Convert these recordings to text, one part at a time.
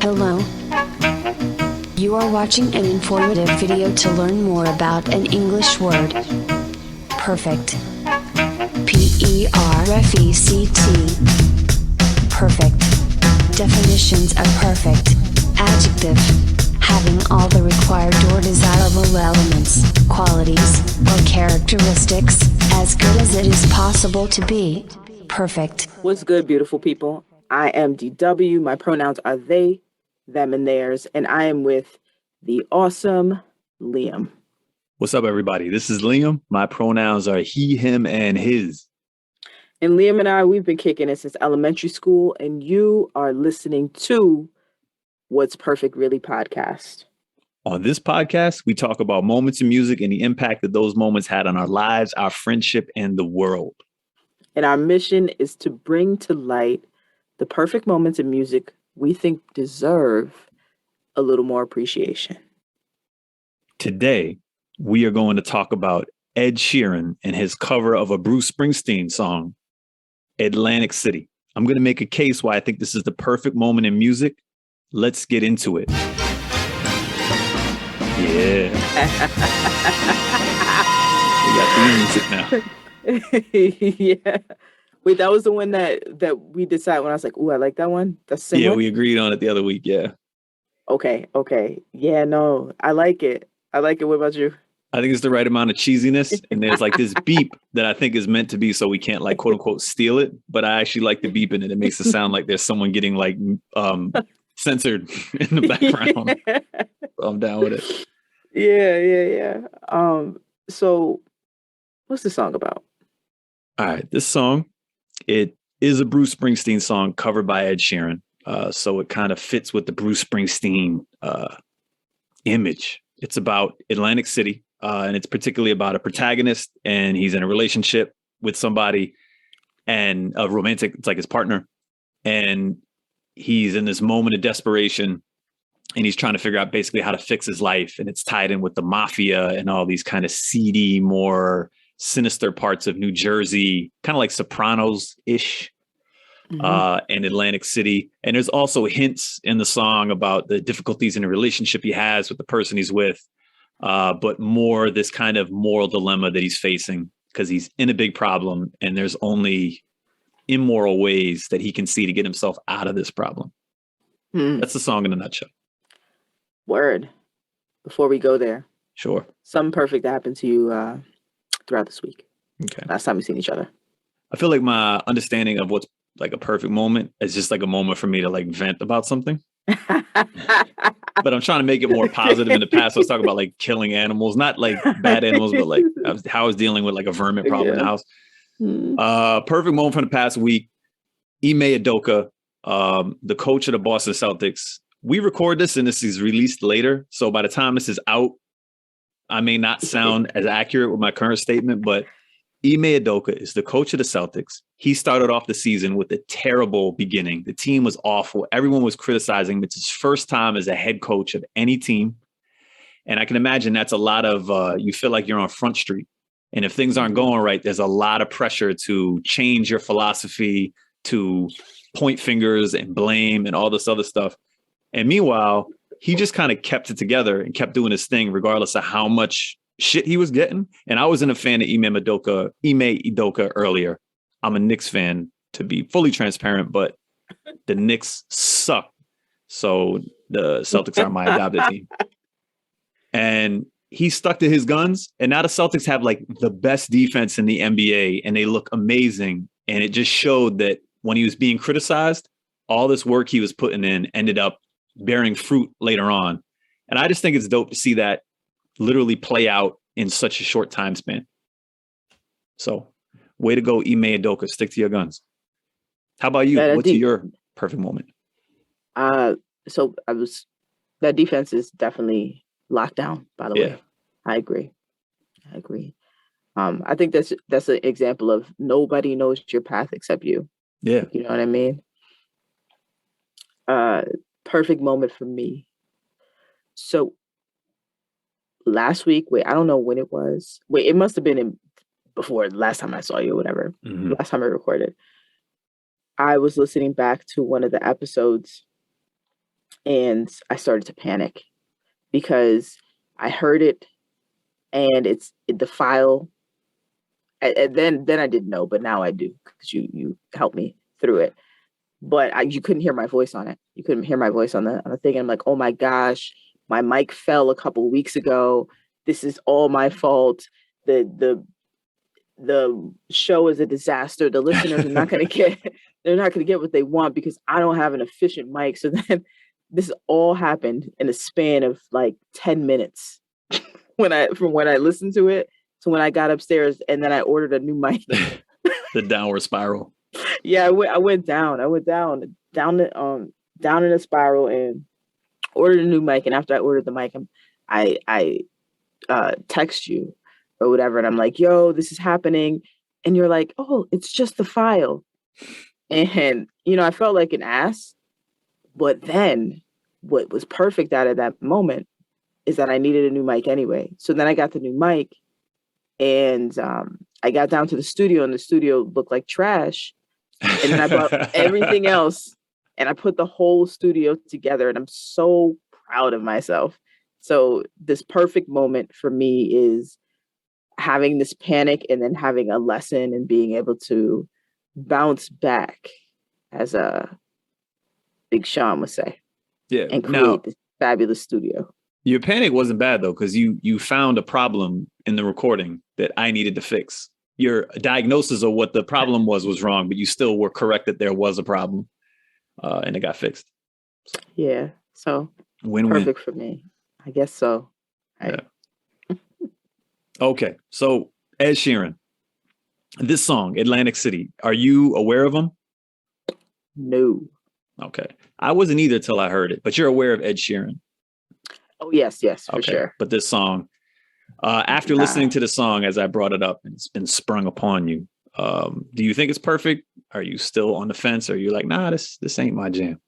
Hello. You are watching an informative video to learn more about an English word. Perfect. P-E-R-F-E-C-T. Perfect. Definitions of perfect. Adjective. Having all the required or desirable elements, qualities, or characteristics, as good as it is possible to be. Perfect. What's good, beautiful people? I am DW. My pronouns are they, them, and theirs, and I am with the awesome Liam. What's up, everybody? This is Liam. My pronouns are he, him, and his. And Liam and I, we've been kicking it since elementary school, and you are listening to What's Perfect Really podcast. On this podcast, we talk about moments in music and the impact that those moments had on our lives, our friendship, and the world. And our mission is to bring to light the perfect moments in music we think deserve a little more appreciation. Today, we are going to talk about Ed Sheeran and his cover of a Bruce Springsteen song, Atlantic City. I'm going to make a case why I think this is the perfect moment in music. Let's get into it. Yeah. We got theme music now. Yeah. Wait, that was the one that we decided when I was like, ooh, I like that one. That's the same one? We agreed on it the other week. Yeah. Okay. Yeah, no, I like it. What about you? I think it's the right amount of cheesiness. And there's like this beep that I think is meant to be so we can't like quote unquote steal it. But I actually like the beep in it. It makes it sound like there's someone getting like censored in the background. Yeah. So I'm down with it. Yeah. So what's the song about? All right. This song, it is a Bruce Springsteen song covered by Ed Sheeran. So it kind of fits with the Bruce Springsteen image. It's about Atlantic City, and it's particularly about a protagonist, and he's in a relationship with somebody, and a romantic, it's like his partner, and he's in this moment of desperation, and he's trying to figure out basically how to fix his life, and it's tied in with the mafia and all these kind of seedy, more sinister parts of New Jersey, kind of like Sopranos-ish. And Atlantic City. And there's also hints in the song about the difficulties in a relationship he has with the person he's with, but more this kind of moral dilemma that he's facing because he's in a big problem and there's only immoral ways that he can see to get himself out of this problem. That's the song in a nutshell. Word. Before we go there. Sure. Something perfect that happened to you throughout this week. Okay. Last time we seen each other. I feel like my understanding of what's like a perfect moment is just like a moment for me to like vent about something. But I'm trying to make it more positive. In the past, I was talking about like killing animals, not like bad animals, but like how I was dealing with like a vermin problem in the house. Perfect moment from the past week. Ime Udoka, the coach of the Boston Celtics. We record this and this is released later. So by the time this is out, I may not sound as accurate with my current statement, but Ime Udoka is the coach of the Celtics. He started off the season with a terrible beginning. The team was awful. Everyone was criticizing him. It's his first time as a head coach of any team. And I can imagine that's a lot of, you feel like you're on Front Street. And if things aren't going right, there's a lot of pressure to change your philosophy, to point fingers and blame and all this other stuff. And meanwhile, he just kind of kept it together and kept doing his thing, regardless of how much shit he was getting. And I wasn't a fan of Ime Udoka earlier. I'm a Knicks fan, to be fully transparent, but the Knicks suck. So the Celtics are my adopted team. And he stuck to his guns. And now the Celtics have like the best defense in the NBA and they look amazing. And it just showed that when he was being criticized, all this work he was putting in ended up bearing fruit later on. And I just think it's dope to see that literally play out in such a short time span. So, way to go, Ime Udoka. Stick to your guns. How about you? What's your perfect moment? So that defense is definitely locked down, by the way. I agree. I think that's an example of nobody knows your path except you. Yeah. You know what I mean? Perfect moment for me. So last week, I don't know when it was. It must have been before last time I saw you or whatever. Last time I recorded. I was listening back to one of the episodes And I started to panic because I heard it and the file. And then I didn't know, but now I do because you helped me through it. But you couldn't hear my voice on it. You couldn't hear my voice on the thing. And I'm like, oh my gosh, my mic fell a couple of weeks ago. This is all my fault. The show is a disaster. The listeners are not going to get what they want because I don't have an efficient mic. So then this all happened in a span of like 10 minutes from when I listened to it to when I got upstairs, and then I ordered a new mic. The downward spiral. Yeah, I went down in a spiral and ordered a new mic. And after I ordered the mic, I text you or whatever, and I'm like, yo, this is happening. And you're like, oh, it's just the file. And, I felt like an ass. But then what was perfect out of that moment is that I needed a new mic anyway. So then I got the new mic, and I got down to the studio, and the studio looked like trash. And then I bought everything else, and I put the whole studio together, and I'm so proud of myself. So this perfect moment for me is having this panic and then having a lesson and being able to bounce back, as Big Sean would say. Yeah. And create this fabulous studio. Your panic wasn't bad though, because you found a problem in the recording that I needed to fix. Your diagnosis of what the problem was wrong, but you still were correct that there was a problem, and it got fixed. Yeah. So Win-win. perfect for me. I guess so. Yeah. Okay. So Ed Sheeran, this song, Atlantic City, are you aware of him? No. Okay. I wasn't either till I heard it, but you're aware of Ed Sheeran. Oh, yes, for sure. But this song, after listening to the song as I brought it up, and it's been sprung upon you, do you think it's perfect? Are you still on the fence? Or are you like, nah, this ain't my jam?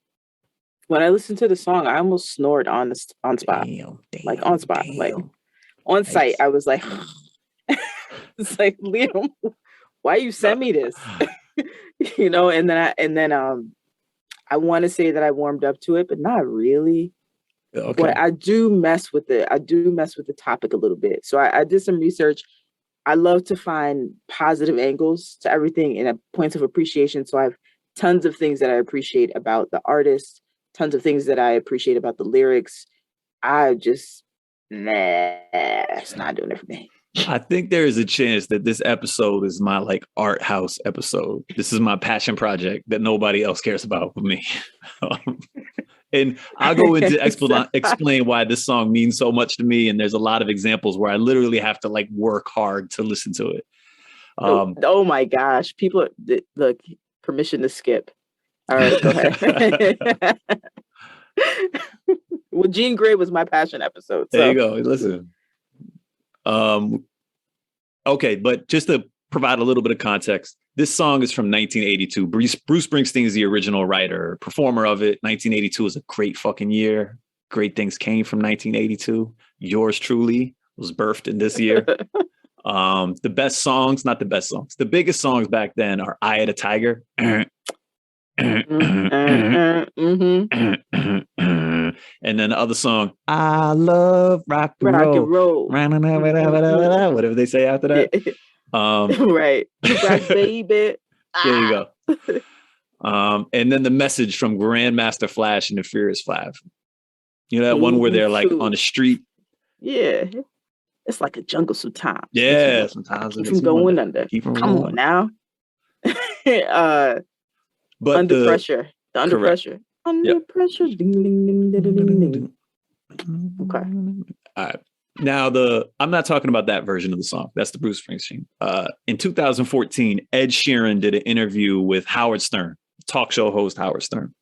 When I listened to the song, I almost snored on spot. Like on spot. Like on site, I was like, it's like, Liam, why you send me this? And then I want to say that I warmed up to it, but not really. Okay. But I do mess with it. I do mess with the topic a little bit. So I did some research. I love to find positive angles to everything and points of appreciation. So I have tons of things that I appreciate about the artist, tons of things that I appreciate about the lyrics. I just, it's not doing it for me. I think there is a chance that this episode is my like art house episode. This is my passion project that nobody else cares about but me. And I'll go into explain why this song means so much to me. And there's a lot of examples where I literally have to like work hard to listen to it. Oh my gosh. People, look, permission to skip. All right, go ahead. Well, Jean Grey was my passion episode. So. There you go. Listen. Okay, but just to provide a little bit of context, this song is from 1982. Bruce Springsteen is the original writer, performer of it. 1982 is a great fucking year. Great things came from 1982. Yours truly was birthed in this year. The best songs, not the best songs. The biggest songs back then are Eye of the Tiger. And then the other song, I love rock and roll. Whatever they say after that. Right. Rock baby. There you go. And then the message from Grandmaster Flash and the Furious Five. You know that one where they're like on the street? Yeah. It's like a jungle sometimes. Yeah, sometimes. Keep from going under. Come on now. But under pressure. The under pressure. Under pressure. Ding, ding, ding, ding, ding, ding. Okay. All right. Now, I'm not talking about that version of the song. That's the Bruce Springsteen. In 2014, Ed Sheeran did an interview with Howard Stern, talk show host Howard Stern.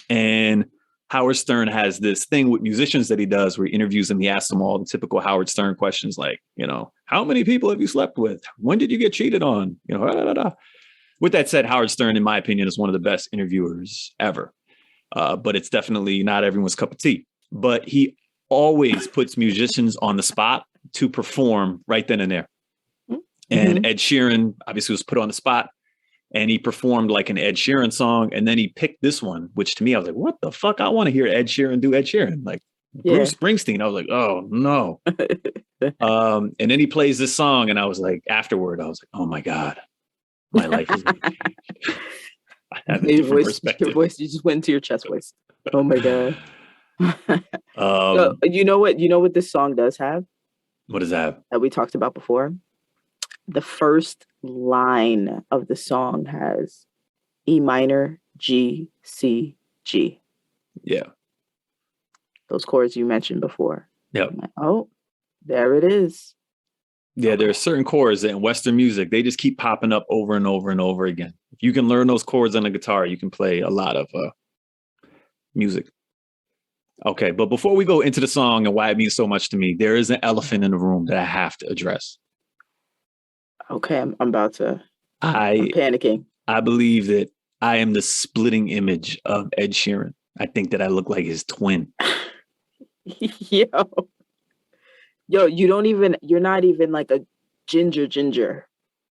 And Howard Stern has this thing with musicians that he does where he interviews them. He asks them all the typical Howard Stern questions like, how many people have you slept with? When did you get cheated on? With that said, Howard Stern, in my opinion, is one of the best interviewers ever. But it's definitely not everyone's cup of tea. But he always puts musicians on the spot to perform right then and there. Mm-hmm. And Ed Sheeran obviously was put on the spot. and he performed like an Ed Sheeran song, and then he picked this one, which to me I was like, what the fuck? I want to hear Ed Sheeran do Ed Sheeran, like Bruce Springsteen. I was like, oh no. And then he plays this song, and I was like, afterward, I was like, oh my God, my life is gonna change. I have a different perspective. Your voice, you just went into your chest voice. Oh my God. So, you know what this song does have? What does that have? That we talked about before? The first line of the song has E minor, G, C, G. Yeah. Those chords you mentioned before. Yep. Like, oh, there it is. Yeah, there are certain chords that in Western music, they just keep popping up over and over and over again. If you can learn those chords on the guitar, you can play a lot of music. Okay, but before we go into the song and why it means so much to me, there is an elephant in the room that I have to address. Okay, I'm about to. I'm panicking. I believe that I am the splitting image of Ed Sheeran. I think that I look like his twin. Yo, you're not even like a ginger.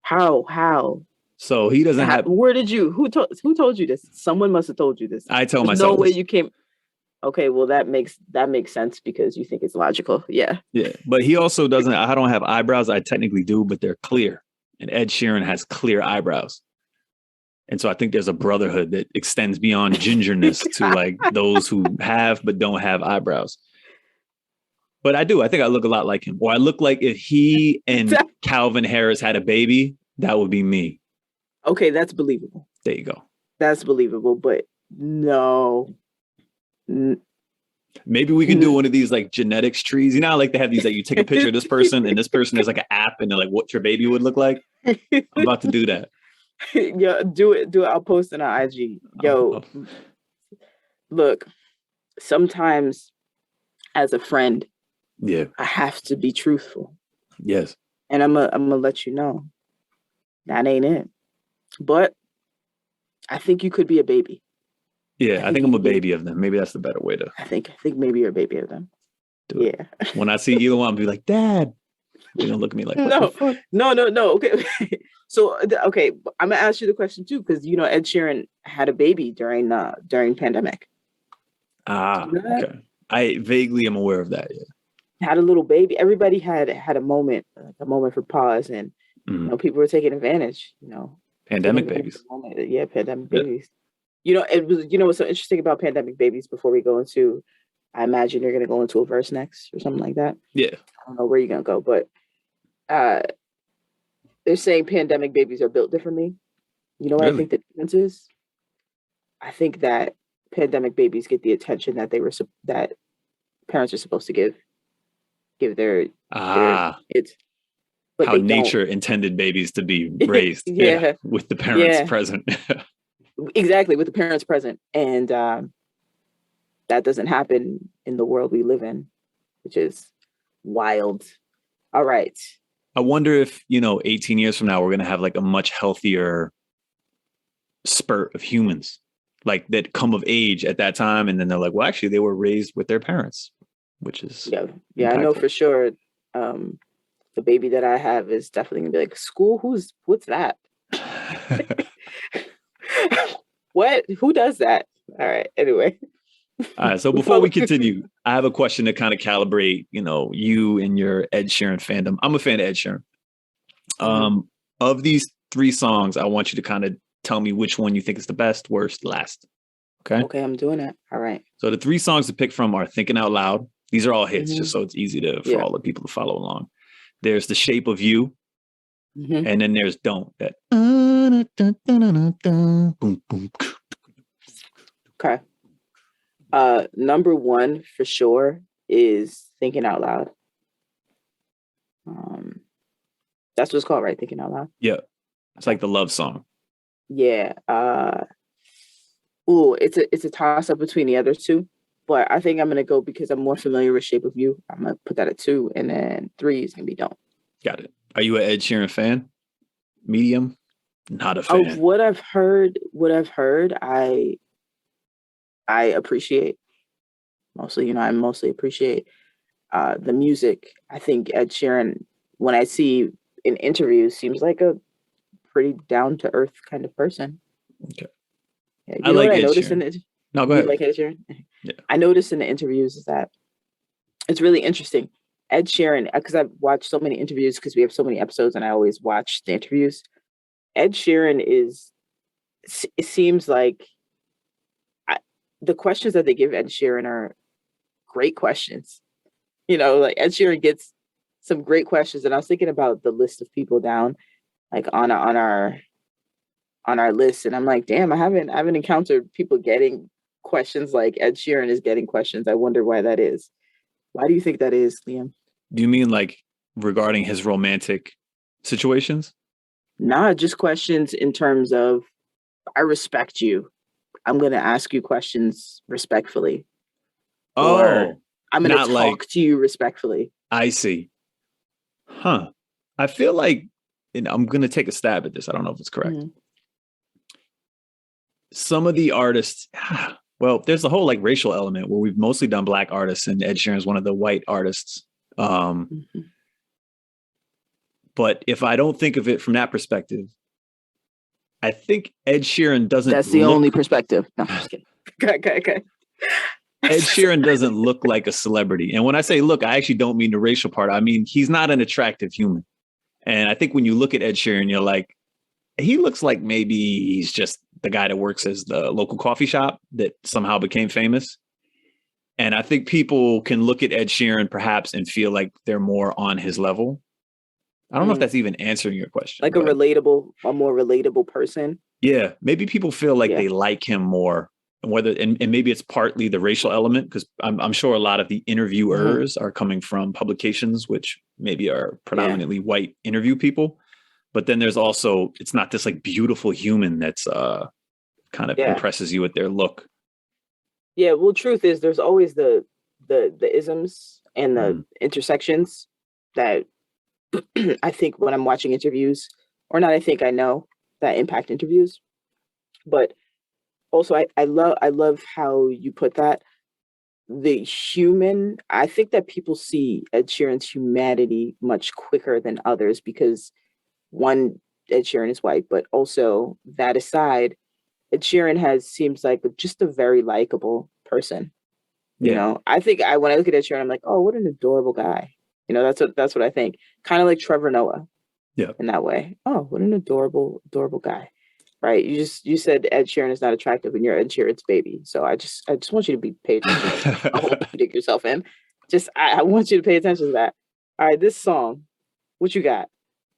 How? So he doesn't have. Who told you this? Someone must have told you this. I tell myself. No way you came. Okay, well that makes sense because you think it's logical. Yeah. Yeah, but he also doesn't. I don't have eyebrows. I technically do, but they're clear. And Ed Sheeran has clear eyebrows. And so I think there's a brotherhood that extends beyond gingerness to like those who have but don't have eyebrows. But I do. I think I look a lot like him. Or I look like if he and Calvin Harris had a baby, that would be me. Okay, that's believable. There you go. That's believable, but no. Maybe we can do one of these like genetics trees. You know, like they have these, like you take a picture of this person and this person is like an app and they're like, what your baby would look like. I'm about to do that. Yo, do it. I'll post it on IG. Yo, look, sometimes as a friend, I have to be truthful. Yes. And I'm gonna let you know that ain't it. But I think you could be a baby. Yeah, I think I'm a baby of them. Maybe that's the better way to. I think maybe you're a baby of them. Yeah. When I see either one, I'll be like, Dad. They're gonna look at me like, no. Okay. So okay, I'm gonna ask you the question too, because Ed Sheeran had a baby during pandemic. Okay. I vaguely am aware of that. Yeah. Had a little baby. Everybody had a moment for pause, and people were taking advantage. Pandemic babies. Yeah, pandemic babies. It was. What's so interesting about pandemic babies? Before we go into, I imagine you're gonna go into a verse next or something like that. Yeah. I don't know where you're gonna go, but they're saying pandemic babies are built differently. You know what I think the difference is? I think that pandemic babies get the attention that that parents are supposed to give their kids. But how nature intended babies to be raised. With the parents present. Exactly, with the parents present. And that doesn't happen in the world we live in, which is wild. All right. I wonder if, 18 years from now, we're going to have like a much healthier spurt of humans like that come of age at that time. And then they're like, well, actually, they were raised with their parents, which is. Yeah, impactful. I know for sure. The baby that I have is definitely going to be like, school? What's that? What? Who does that? All right. Anyway. All right. So before we continue, I have a question to kind of calibrate, you and your Ed Sheeran fandom. I'm a fan of Ed Sheeran. Of these 3 songs, I want you to kind of tell me which one you think is the best, worst, last. Okay. Okay. I'm doing it. All right. So the 3 songs to pick from are Thinking Out Loud. These are all hits, just so it's easy for all the people to follow along. There's The Shape of You. And then there's Don't. That. Okay. Number 1 for sure is Thinking Out Loud. That's what it's called, right? Thinking Out Loud. Yeah. It's like the love song. Yeah. It's a toss up between the other 2, but I think I'm gonna go because I'm more familiar with Shape of You. I'm gonna put that at 2, and then 3 is gonna be Don't. Got it. Are you an Ed Sheeran fan? Medium? Not a fan. Of what I've heard, I appreciate. Mostly, I mostly appreciate the music. I think Ed Sheeran, when I see in interviews, seems like a pretty down to earth kind of person. Okay. Yeah, I like what I Ed noticed Sheeran. in it? No, go You ahead. like Ed Sheeran? Yeah. I noticed in the interviews is that it's really interesting. Ed Sheeran, because I've watched so many interviews because we have so many episodes and I always watch the interviews. Ed Sheeran it seems like the questions that they give Ed Sheeran are great questions. Like Ed Sheeran gets some great questions. And I was thinking about the list of people down, like on our list. And I'm like, damn, I haven't encountered people getting questions like Ed Sheeran is getting questions. I wonder why that is. Why do you think that is, Liam? Do you mean like regarding his romantic situations? Nah, just questions in terms of, I respect you. I'm going to ask you questions respectfully. Or I'm going to talk to you respectfully. I see. Huh. I feel like, and I'm going to take a stab at this. I don't know if it's correct. Mm-hmm. Some of the artists, well, there's a whole like racial element where we've mostly done Black artists, and Ed Sheeran is one of the white artists. But if I don't think of it from that perspective, I think Ed Sheeran doesn't. That's the only perspective. No, I'm just kidding. Okay. Ed Sheeran doesn't look like a celebrity. And when I say look, I actually don't mean the racial part. I mean, he's not an attractive human. And I think when you look at Ed Sheeran, you're like, he looks like maybe he's just the guy that works as the local coffee shop that somehow became famous. And I think people can look at Ed Sheeran perhaps and feel like they're more on his level. I don't know if that's even answering your question. Like a more relatable person. Yeah. Maybe people feel like they like him more. And maybe it's partly the racial element, because I'm sure a lot of the interviewers are coming from publications which maybe are predominantly white interview people. But then there's also, it's not this like beautiful human that's kind of impresses you with their look. Yeah, well, truth is there's always the isms and the intersections that I think when I'm watching interviews, or not, I know that impact interviews. But also, I love how you put that. The human, I think that people see Ed Sheeran's humanity much quicker than others because, one, Ed Sheeran is white, but also that aside, Ed Sheeran seems like just a very likable person. You know, I think when I look at Ed Sheeran, I'm like, oh, what an adorable guy. That's what I think. Kind of like Trevor Noah. Yeah. In that way. Oh, what an adorable guy. Right. You said Ed Sheeran is not attractive and you're Ed Sheeran's baby. So I just want you to be paid attention. I hope you dig yourself in. I want you to pay attention to that. All right, this song, what you got?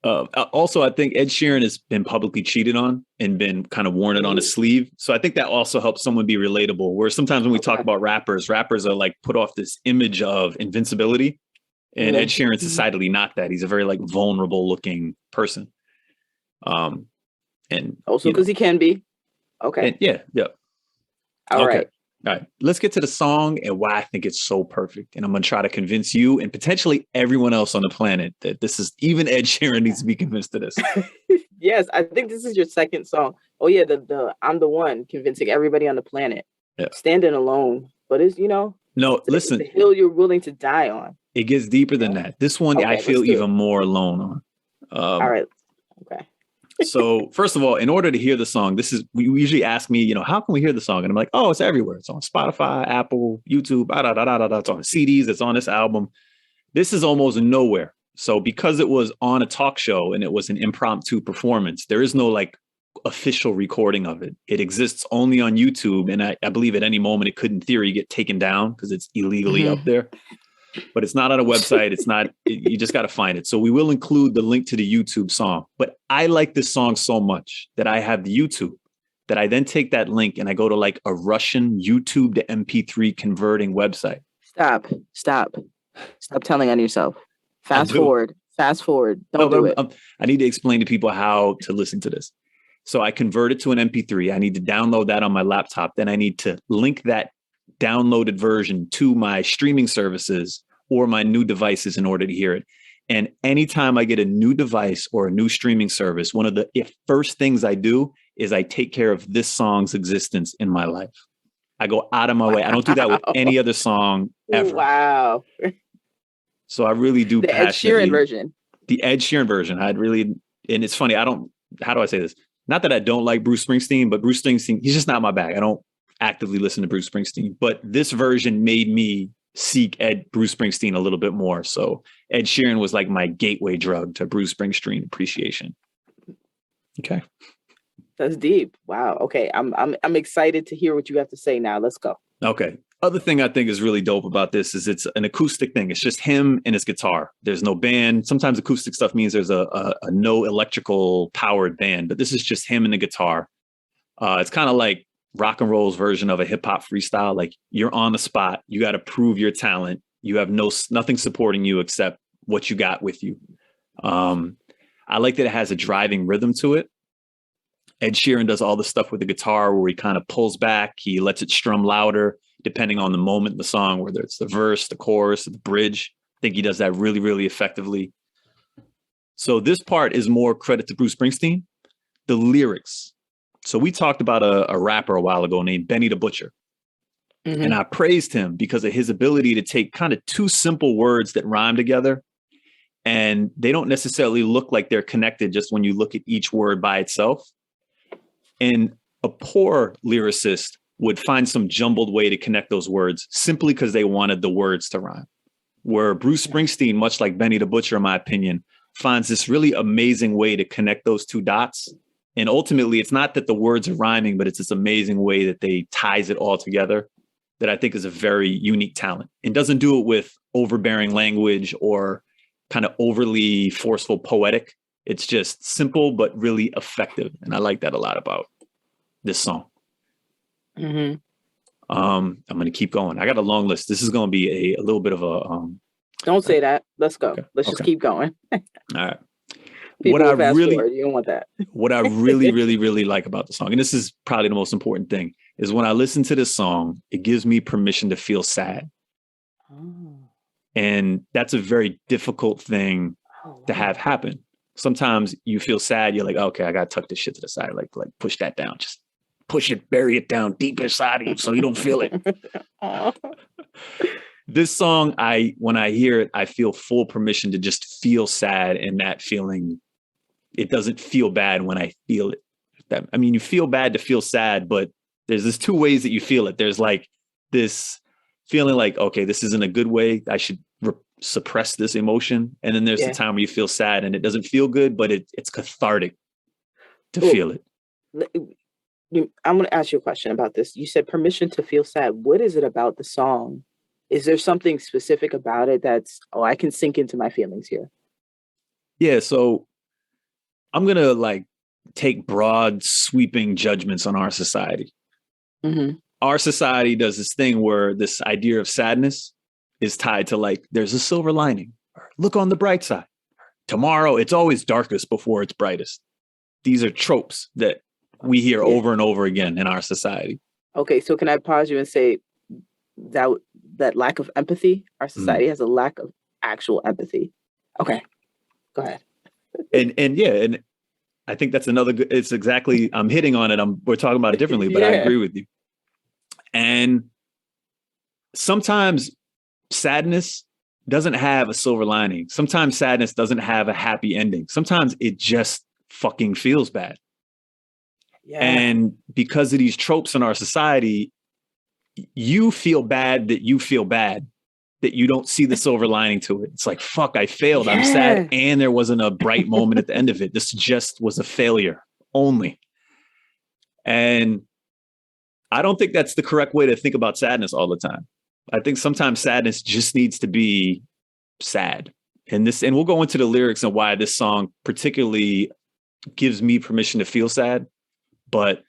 Also, I think Ed Sheeran has been publicly cheated on and been kind of worn it on his sleeve. So I think that also helps someone be relatable, where sometimes when we talk about rappers are like put off this image of invincibility. And Ed Sheeran's decidedly not that. He's a very like vulnerable looking person. And also because he can be. Okay. And yeah. All right. Let's get to the song and why I think it's so perfect. And I'm going to try to convince you and potentially everyone else on the planet that this is, even Ed Sheeran needs to be convinced of this. Yes, I think this is your second song. Oh yeah, the I'm the one convincing everybody on the planet. Yeah. Standing alone. But it's, No, listen. It's the hill you're willing to die on. It gets deeper than that. This one, I feel even more alone on. All right. Okay. So first of all, in order to hear the song, we usually ask me, how can we hear the song? And I'm like, oh, it's everywhere. It's on Spotify, Apple, YouTube, It's on CDs. It's on this album. This is almost nowhere. So because it was on a talk show and it was an impromptu performance, there is no like official recording of it. It exists only on YouTube. And I believe at any moment it could in theory get taken down because it's illegally up there. But it's not on a website. It's not, you just got to find it. So we will include the link to the YouTube song. But I like this song so much that I have the YouTube, that I then take that link and I go to like a Russian YouTube to MP3 converting website. Stop telling on yourself. Fast forward. Don't do it. I need to explain to people how to listen to this. So I convert it to an MP3. I need to download that on my laptop. Then I need to link that downloaded version to my streaming services or my new devices in order to hear it. And anytime I get a new device or a new streaming service, one of the first things I do is I take care of this song's existence in my life. I go out of my way. I don't do that with any other song ever. Wow. So I really do the Ed Sheeran version. The Ed Sheeran version. And it's funny. I don't how do I say this? Not that I don't like Bruce Springsteen, but Bruce Springsteen, he's just not my bag. I don't actively listen to Bruce Springsteen, but this version made me seek Bruce Springsteen a little bit more. So Ed Sheeran was like my gateway drug to Bruce Springsteen appreciation. Okay. That's deep. Wow. Okay. I'm excited to hear what you have to say now. Let's go. Okay. Other thing I think is really dope about this is it's an acoustic thing. It's just him and his guitar. There's no band. Sometimes acoustic stuff means there's a no electrical powered band, but this is just him and the guitar. It's kind of like rock and roll's version of a hip hop freestyle. Like you're on the spot. You got to prove your talent. You have nothing supporting you except what you got with you. I like that it has a driving rhythm to it. Ed Sheeran does all the stuff with the guitar where he kind of pulls back. He lets it strum louder depending on the moment in the song, whether it's the verse, the chorus, or the bridge. I think he does that really, really effectively. So this part is more credit to Bruce Springsteen. The lyrics. So we talked about a rapper a while ago named Benny the Butcher. Mm-hmm. And I praised him because of his ability to take kind of two simple words that rhyme together. And they don't necessarily look like they're connected just when you look at each word by itself. And a poor lyricist would find some jumbled way to connect those words simply because they wanted the words to rhyme. Where Bruce Springsteen, much like Benny the Butcher, in my opinion, finds this really amazing way to connect those two dots. And ultimately, it's not that the words are rhyming, but it's this amazing way that they ties it all together that I think is a very unique talent. And doesn't do it with overbearing language or kind of overly forceful poetic. It's just simple, but really effective. And I like that a lot about this song. Mm-hmm. I'm going to keep going. I got a long list. This is going to be a little bit of a... Don't say that. Let's go. Okay. Let's just keep going. All right. People what I really forward. You don't want that. What I really, really, really like about the song, and this is probably the most important thing, is when I listen to this song, it gives me permission to feel sad. Oh. And that's a very difficult thing to have happen. Sometimes you feel sad. You're like, okay, I got to tuck this shit to the side. Like push that down. Just push it, bury it down deep inside of you so you don't feel it. This song, when I hear it, I feel full permission to just feel sad, and that feeling, it doesn't feel bad when I feel it. You feel bad to feel sad, but there's two ways that you feel it. There's like this feeling like, okay, this isn't a good way. I should suppress this emotion. And then there's the time where you feel sad and it doesn't feel good, but it's cathartic to feel it. I'm going to ask you a question about this. You said permission to feel sad. What is it about the song? Is there something specific about it that's, I can sink into my feelings here? Yeah. So I'm going to take broad sweeping judgments on our society. Mm-hmm. Our society does this thing where this idea of sadness is tied to there's a silver lining. Look on the bright side. Tomorrow, it's always darkest before it's brightest. These are tropes that we hear over and over again in our society. Okay, so can I pause you and say that lack of empathy, our society has a lack of actual empathy. Okay, go ahead. and I think that's another good, it's exactly, I'm hitting on it. We're talking about it differently, but I agree with you. And sometimes sadness doesn't have a silver lining. Sometimes sadness doesn't have a happy ending. Sometimes it just fucking feels bad. Yeah. And because of these tropes in our society, you feel bad that you feel bad, that you don't see the silver lining to it. It's like, fuck, I failed. I'm sad. And there wasn't a bright moment at the end of it. This just was a failure only. And I don't think that's the correct way to think about sadness all the time. I think sometimes sadness just needs to be sad. And we'll go into the lyrics and why this song particularly gives me permission to feel sad. But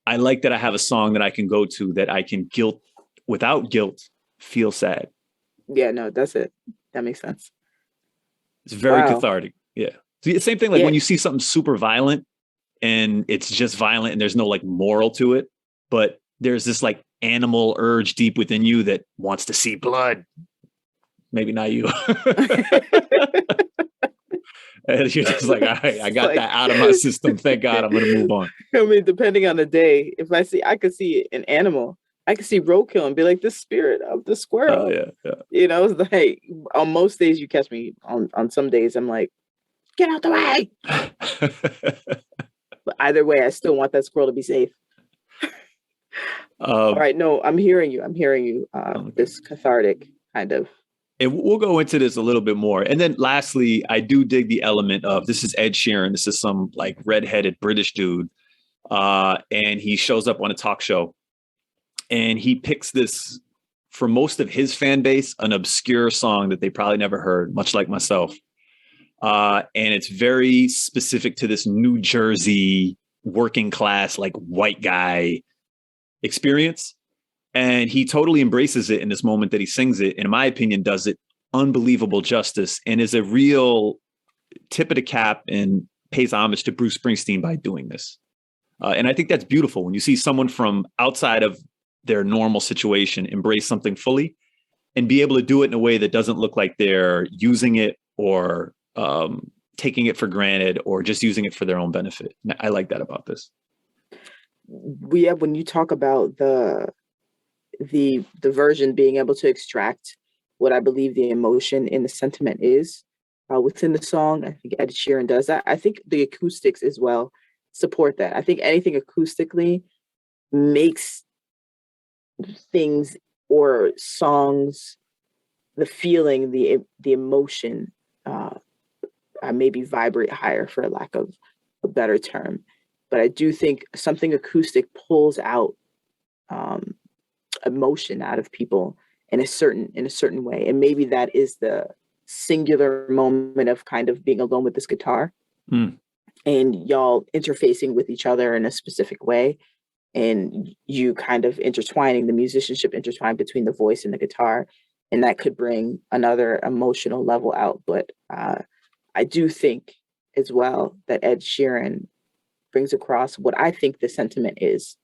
I like that I have a song that I can go to that I can without guilt, feel sad. Yeah, no, that's it. That makes sense. It's very cathartic. Yeah. Same thing when you see something super violent and it's just violent and there's no moral to it, but there's this animal urge deep within you that wants to see blood. Maybe not you. And you're just all right, I got that out of my system. Thank God, I'm going to move on. I mean, depending on the day, if I could see an animal, I could see roadkill and be like the spirit of the squirrel. Oh, yeah. It's on most days you catch me. On some days, I'm like, get out the way. But either way, I still want that squirrel to be safe. All right. No, I'm hearing you. Okay. This cathartic kind of. And we'll go into this a little bit more. And then lastly, I do dig the element of, this is Ed Sheeran. This is some like redheaded British dude. And he shows up on a talk show and he picks this, for most of his fan base, an obscure song that they probably never heard, much like myself. And it's very specific to this New Jersey working class, like white guy experience. And he totally embraces it in this moment that he sings it. And in my opinion, does it unbelievable justice and is a real tip of the cap and pays homage to Bruce Springsteen by doing this. And I think that's beautiful when you see someone from outside of their normal situation embrace something fully and be able to do it in a way that doesn't look like they're using it or taking it for granted or just using it for their own benefit. I like that about this. Yeah, when you talk about the version being able to extract what I believe the emotion and the sentiment is within the song, I think Ed Sheeran does that. I think the acoustics as well support that. I think anything acoustically makes things or songs, the feeling, the emotion, maybe vibrate higher, for a lack of a better term. But I do think something acoustic pulls out emotion out of people in a certain way, and maybe that is the singular moment of kind of being alone with this guitar and y'all interfacing with each other in a specific way, and you kind of intertwining, the musicianship intertwined between the voice and the guitar, and that could bring another emotional level out. But I do think as well that Ed Sheeran brings across what I think the sentiment is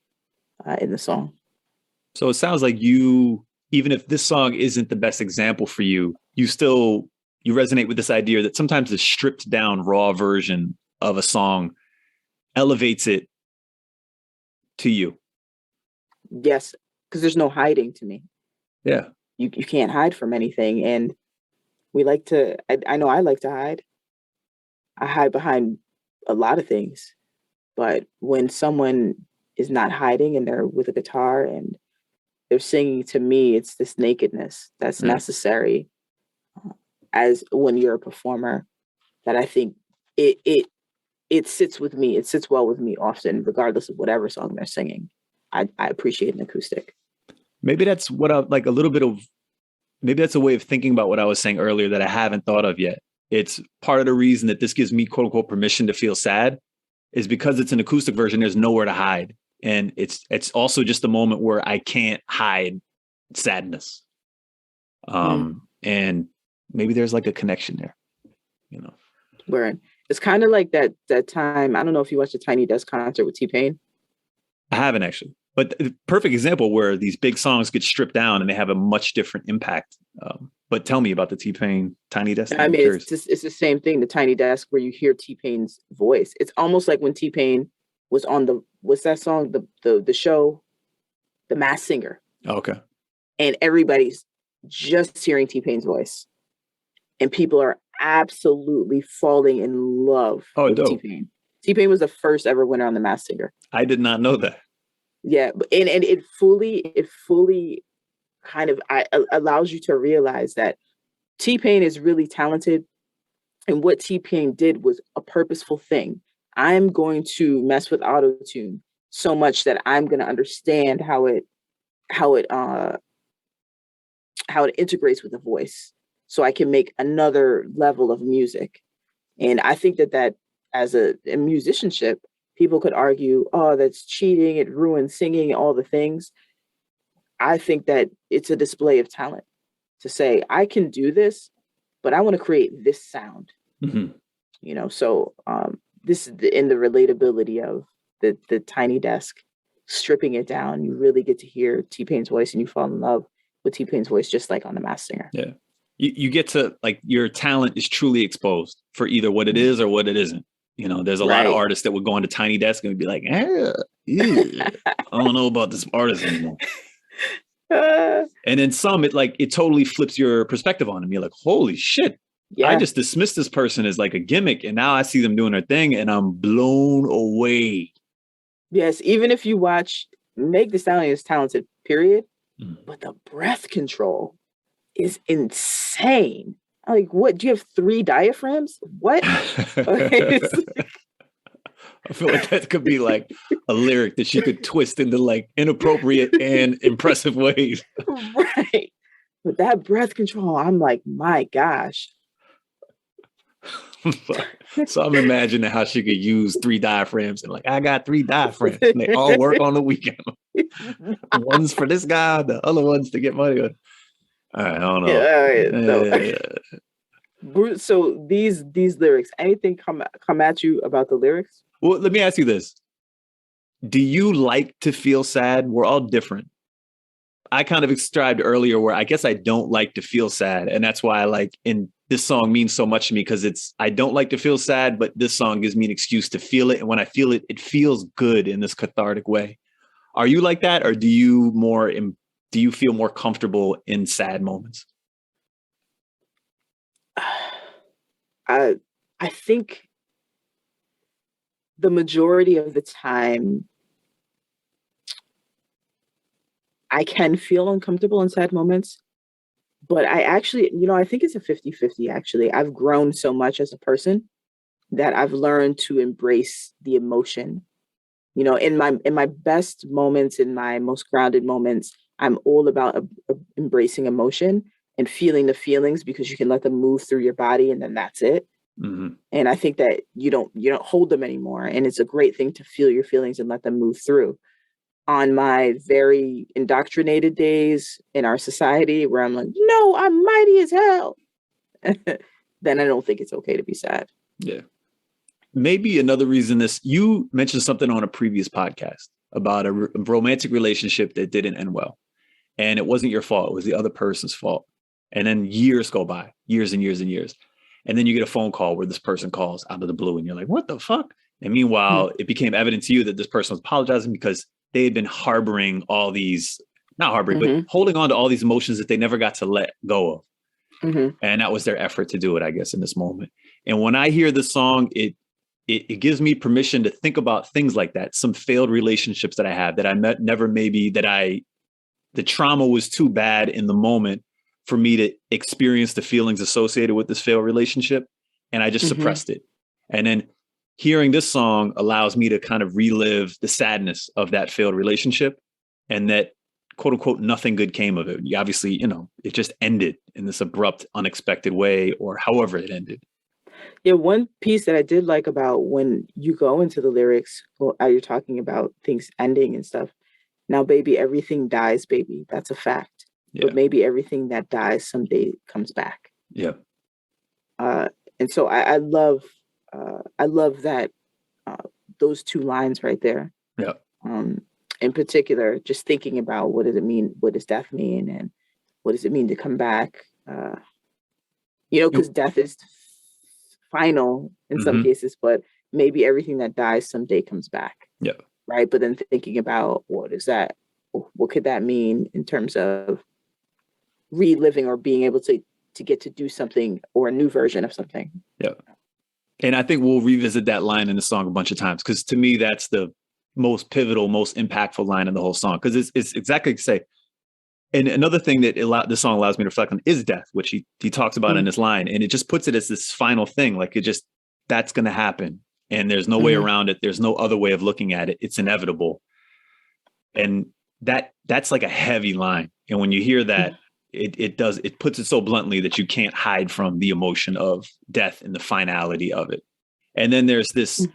in the song. So it sounds like you, even if this song isn't the best example for you, you resonate with this idea that sometimes the stripped down raw version of a song elevates it to you. Yes, because there's no hiding to me. Yeah. You can't hide from anything. And we like to, I know I like to hide. I hide behind a lot of things. But when someone is not hiding and they're with a guitar and they're singing, to me, it's this nakedness that's necessary as when you're a performer, that I think it sits with me. It sits well with me often, regardless of whatever song they're singing. I appreciate an acoustic. Maybe that's what I like, maybe that's a way of thinking about what I was saying earlier that I haven't thought of yet. It's part of the reason that this gives me, quote unquote, permission to feel sad is because it's an acoustic version. There's nowhere to hide. And it's also just a moment where I can't hide sadness. And maybe there's like a connection there, you know. Where it's kind of like that time. I don't know if you watched the Tiny Desk concert with T-Pain. I haven't actually, but the perfect example where these big songs get stripped down and they have a much different impact. But tell me about the T-Pain Tiny Desk. I mean, it's the same thing. The Tiny Desk, where you hear T-Pain's voice. It's almost like when T-Pain was on what's that song? The show, The Masked Singer. Okay. And everybody's just hearing T-Pain's voice, and people are absolutely falling in love with T-Pain. T-Pain was the first ever winner on The Masked Singer. I did not know that. Yeah, and it fully kind of allows you to realize that T-Pain is really talented, and what T-Pain did was a purposeful thing. I'm going to mess with auto-tune so much that I'm going to understand how it integrates with the voice, so I can make another level of music. And I think that as a musicianship, people could argue, oh, that's cheating, it ruins singing, all the things. I think that it's a display of talent to say, I can do this, but I want to create this sound. You know, so this is in the relatability of the Tiny Desk, stripping it down. You really get to hear T-Pain's voice, and you fall in love with T-Pain's voice, just like on The Masked Singer. Yeah. You get to, like, your talent is truly exposed for either what it is or what it isn't. You know, there's a lot of artists that would go into Tiny Desk and be like, I don't know about this artist anymore. And then some, it totally flips your perspective on them. You're like, holy shit, Yeah. I just dismissed this person as like a gimmick, and now I see them doing their thing, and I'm blown away. Yes, even if you watch, Meg Thee Stallion is talented, period. Mm. But the breath control is insane. Like, what? Do you have 3 diaphragms? What? I feel like that could be like a lyric that she could twist into like inappropriate and impressive ways. Right. But that breath control, I'm like, my gosh. So I'm imagining how she could use 3 diaphragms and like, I got 3 diaphragms and they all work on the weekend. One's for this guy, the other one's to get money. All right, I don't know. Bruce, so these lyrics, anything come at you about the lyrics? Well, let me ask you this. Do you like to feel sad? We're all different. I kind of described earlier where I guess I don't like to feel sad. And that's why I like in this song means so much to me, because I don't like to feel sad, but this song gives me an excuse to feel it. And when I feel it, it feels good in this cathartic way. Are you like that? Or do you feel more comfortable in sad moments? I think the majority of the time I can feel uncomfortable in sad moments, but I actually, I think it's a 50-50 actually. I've grown so much as a person that I've learned to embrace the emotion. In my best moments, in my most grounded moments, I'm all about embracing emotion and feeling the feelings, because you can let them move through your body and then that's it. Mm-hmm. And I think that you don't hold them anymore. And it's a great thing to feel your feelings and let them move through. On my very indoctrinated days in our society where I'm like, no, I'm mighty as hell, then I don't think it's okay to be sad. Yeah. Maybe another reason you mentioned something on a previous podcast about a romantic relationship that didn't end well. And it wasn't your fault. It was the other person's fault. And then years go by, years and years and years. And then you get a phone call where this person calls out of the blue and you're like, what the fuck? And meanwhile, it became evident to you that this person was apologizing because they had been harboring all these, not harboring, but holding on to all these emotions that they never got to let go of. Mm-hmm. And that was their effort to do it, I guess, in this moment. And when I hear this song, it gives me permission to think about things like that. Some failed relationships that I had that I never maybe the trauma was too bad in the moment for me to experience the feelings associated with this failed relationship. And I just suppressed it. And then hearing this song allows me to kind of relive the sadness of that failed relationship, and that quote unquote, nothing good came of it. Obviously, it just ended in this abrupt, unexpected way, or however it ended. Yeah. One piece that I did like about when you go into the lyrics, you're talking about things ending and stuff. Now, baby, everything dies, baby. That's a fact. Yeah. But maybe everything that dies someday comes back. Yeah. And so I love that, those 2 lines right there. Yeah. In particular, just thinking about what does it mean? What does death mean? And what does it mean to come back? Because death is final in some cases, but maybe everything that dies someday comes back. Yeah. Right. But then thinking about what could that mean in terms of reliving or being able to get to do something or a new version of something. Yeah. And I think we'll revisit that line in the song a bunch of times, because to me, that's the most pivotal, most impactful line in the whole song. Because it's exactly like you say. And another thing that this song allows me to reflect on is death, which he talks about in this line. And it just puts it as this final thing. Like that's going to happen. And there's no way around it. There's no other way of looking at it. It's inevitable. And that's like a heavy line. And when you hear that, it puts it so bluntly that you can't hide from the emotion of death and the finality of it. And then there's this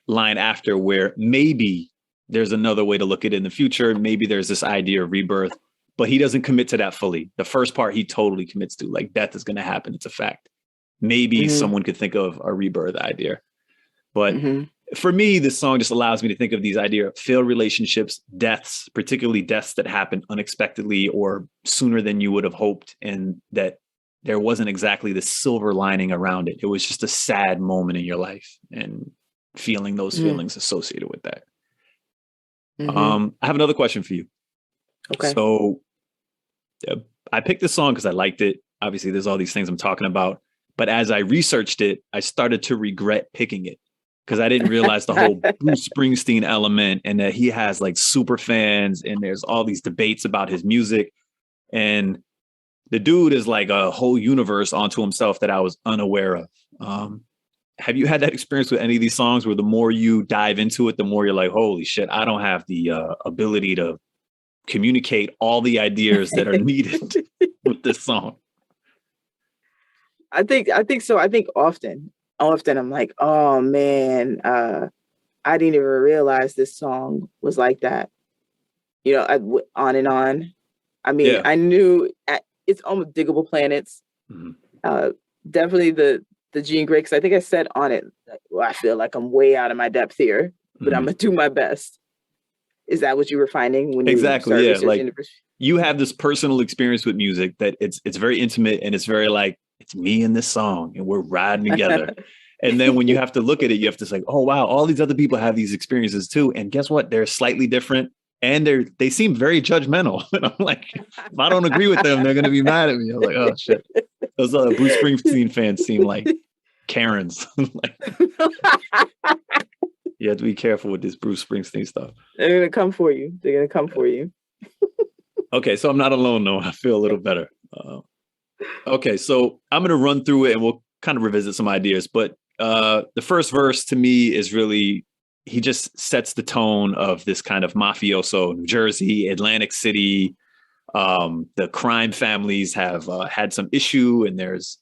line after where maybe there's another way to look at it in the future. Maybe there's this idea of rebirth, but he doesn't commit to that fully. The first part he totally commits to, like, death is going to happen. It's a fact. Maybe someone could think of a rebirth idea. But for me, this song just allows me to think of these ideas of failed relationships, deaths, particularly deaths that happen unexpectedly or sooner than you would have hoped. And that there wasn't exactly the silver lining around it. It was just a sad moment in your life, and feeling those feelings associated with that. I have another question for you. Okay. So I picked this song because I liked it. Obviously, there's all these things I'm talking about, But as I researched it, I started to regret picking it because I didn't realize the whole Bruce Springsteen element and that he has like super fans and there's all these debates about his music. And the dude is like a whole universe onto himself that I was unaware of. Have you had that experience with any of these songs where the more you dive into it, the more you're like, holy shit, I don't have the ability to communicate all the ideas that are needed with this song? I think so. I think often I'm like, oh man, I didn't even realize this song was like that. On and on. I mean, I knew it's almost Diggable Planets. Mm-hmm. Definitely the Jean Grey, because I think I said on it, I feel like I'm way out of my depth here, but I'm gonna do my best. Is that what you were finding when you exactly? Yeah, like you have this personal experience with music that it's very intimate and it's very like it's me and this song and we're riding together. And then when you have to look at it, you have to say, oh wow, all these other people have these experiences too. And guess what? They're slightly different. And they seem very judgmental. And I'm like, if I don't agree with them, they're going to be mad at me. I was like, oh shit. Those Bruce Springsteen fans seem like Karens. Like, you have to be careful with this Bruce Springsteen stuff. They're going to come for you. Okay, so I'm not alone though. I feel a little better. Okay, so I'm going to run through it and we'll kind of revisit some ideas. But the first verse to me is really, he just sets the tone of this kind of mafioso, New Jersey, Atlantic City. The crime families have had some issue and there's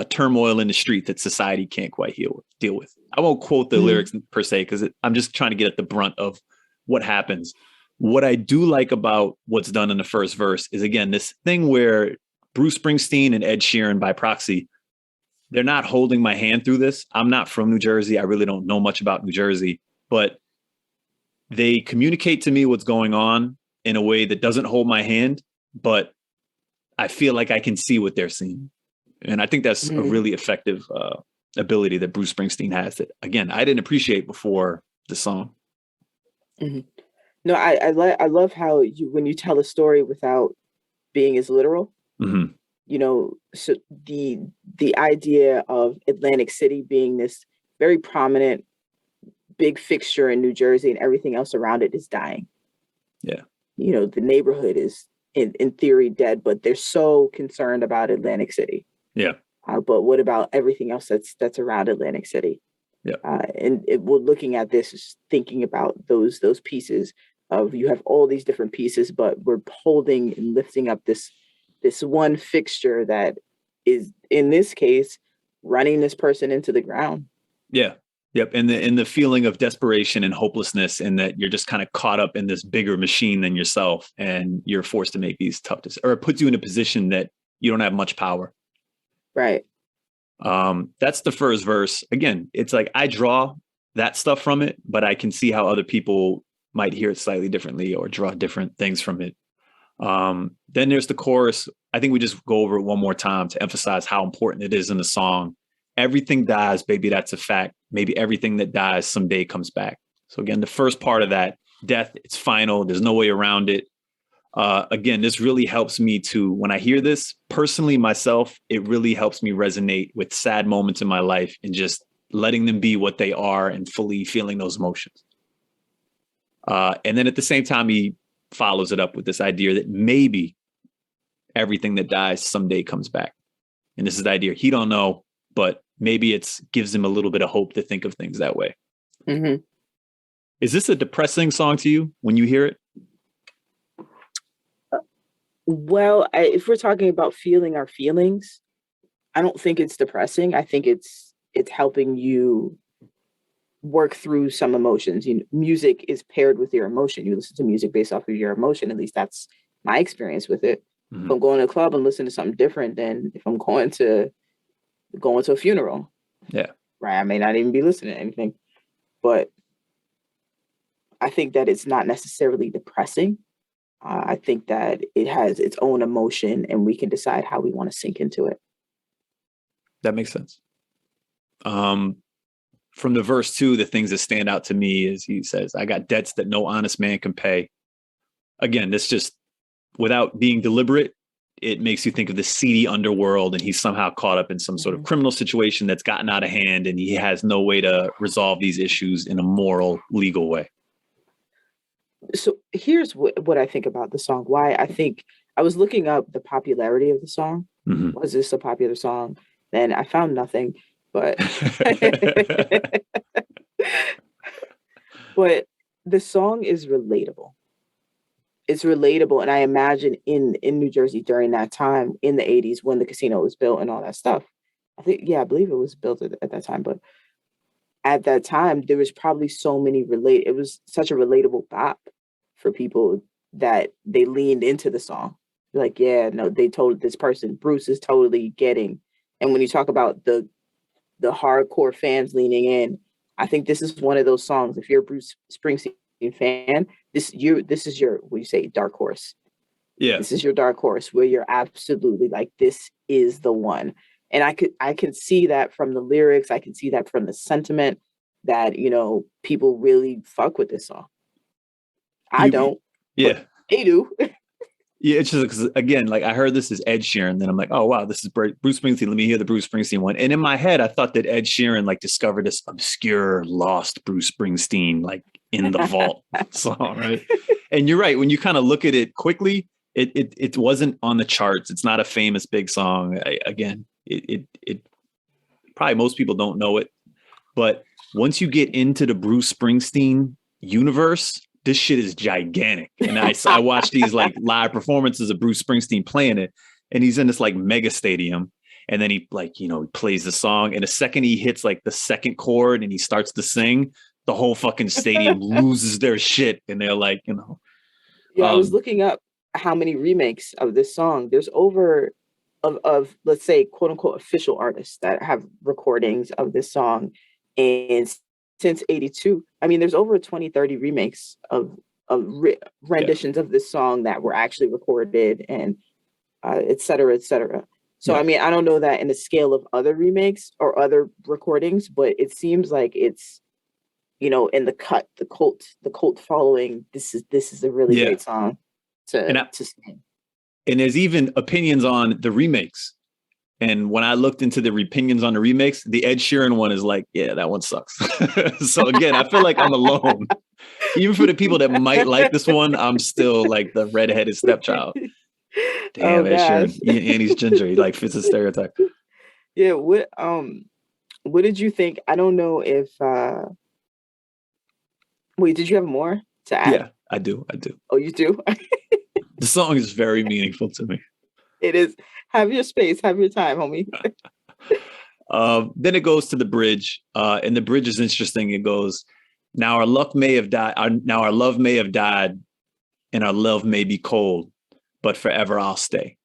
turmoil in the street that society can't quite deal with. I won't quote the lyrics per se, because I'm just trying to get at the brunt of what happens. What I do like about what's done in the first verse is, again, this thing where Bruce Springsteen and Ed Sheeran by proxy, they're not holding my hand through this. I'm not from New Jersey. I really don't know much about New Jersey, but they communicate to me what's going on in a way that doesn't hold my hand, but I feel like I can see what they're seeing. And I think that's a really effective ability that Bruce Springsteen has that, again, I didn't appreciate before the song. Mm-hmm. No, I love how when you tell a story without being as literal. Mm-hmm. So the idea of Atlantic City being this very prominent, big fixture in New Jersey and everything else around it is dying. Yeah. The neighborhood is in theory dead, but they're so concerned about Atlantic City. Yeah. But what about everything else that's around Atlantic City? Yeah. We're looking at this, thinking about those pieces of, you have all these different pieces, but we're holding and lifting up this one fixture that is, in this case, running this person into the ground. Yeah. Yep. And the feeling of desperation and hopelessness, and that you're just kind of caught up in this bigger machine than yourself, and you're forced to make these tough decisions, or it puts you in a position that you don't have much power. Right. That's the first verse. Again, it's like I draw that stuff from it, but I can see how other people might hear it slightly differently or draw different things from it. Then there's the chorus. I think we just go over it one more time to emphasize how important it is in the song. Everything dies, baby, that's a fact. Maybe everything that dies someday comes back. So again, the first part of that, death, it's final. There's no way around it. Again, this really helps me to, when I hear this personally myself, it really helps me resonate with sad moments in my life and just letting them be what they are and fully feeling those emotions. And then at the same time, he follows it up with this idea that maybe everything that dies someday comes back. And this is the idea. He don't know, but maybe it's gives him a little bit of hope to think of things that way. Mm-hmm. Is this a depressing song to you when you hear it? Well, if we're talking about feeling our feelings, I don't think it's depressing. I think it's helping you work through some emotions. Music is paired with your emotion. You listen to music based off of your emotion. At least that's my experience with it. Mm-hmm. If I'm going to a club and listening to something different than if I'm going to a funeral. Yeah. Right. I may not even be listening to anything, but I think that it's not necessarily depressing. I think that it has its own emotion and we can decide how we want to sink into it. That makes sense. From the verse 2, the things that stand out to me is he says, I got debts that no honest man can pay. Again, this just, without being deliberate, it makes you think of the seedy underworld, and he's somehow caught up in some sort of criminal situation that's gotten out of hand, and he has no way to resolve these issues in a moral, legal way. So here's what I think about the song. Why I think I was looking up the popularity of the song. Mm-hmm. Was this a popular song? And I found nothing, but but the song is relatable. It's relatable, and I imagine in New Jersey during that time in the 80s when the casino was built and all that stuff. I believe it was built at that time, but at that time there was probably so many it was such a relatable bop for people that they leaned into the song. Like, yeah, no, they told this person, Bruce is totally getting. And when you talk about the hardcore fans leaning in, I think this is one of those songs. If you're a Bruce Springsteen fan, this is your, what do you say, dark horse. Yeah. This is your dark horse where you're absolutely like, this is the one. And I can see that from the lyrics. I can see that from the sentiment that, you know, people really fuck with this song. I don't. Yeah. They do. Yeah, it's just because, again, like I heard this is Ed Sheeran, then I'm like, oh wow, this is Bruce Springsteen. Let me hear the Bruce Springsteen one. And in my head, I thought that Ed Sheeran like discovered this obscure, lost Bruce Springsteen like in the vault song, right? And you're right. When you kind of look at it quickly, it wasn't on the charts. It's not a famous big song. It probably most people don't know it, but once you get into the Bruce Springsteen universe, this shit is gigantic. And I watched these like live performances of Bruce Springsteen playing it, and he's in this like mega stadium. And then he like, you know, he plays the song, and the second he hits like the second chord and he starts to sing, the whole fucking stadium loses their shit. And they're like, you know. Yeah, I was looking up how many remakes of this song. There's over of let's say, quote unquote, official artists that have recordings of this song. And since 82, I mean, there's over 20, 30 remakes of renditions of this song that were actually recorded, and et cetera, et cetera. So, I mean, I don't know that in the scale of other remakes or other recordings, but it seems like it's, you know, in the cult following, this is a really great song to sing. And there's even opinions on the remakes. And when I looked into the opinions on the remakes, the Ed Sheeran one is like, yeah, that one sucks. So again, I feel like I'm alone. Even for the people that might like this one, I'm still like the redheaded stepchild. Damn, Ed Sheeran. And he's ginger. He like fits the stereotype. Yeah. What did you think? I don't know if wait, did you have more to add? Yeah, I do. Oh, you do? The song is very meaningful to me. It is. Have your space, have your time, homie. Then it goes to the bridge, and the bridge is interesting. It goes, now our love may have died, and our love may be cold, but forever I'll stay.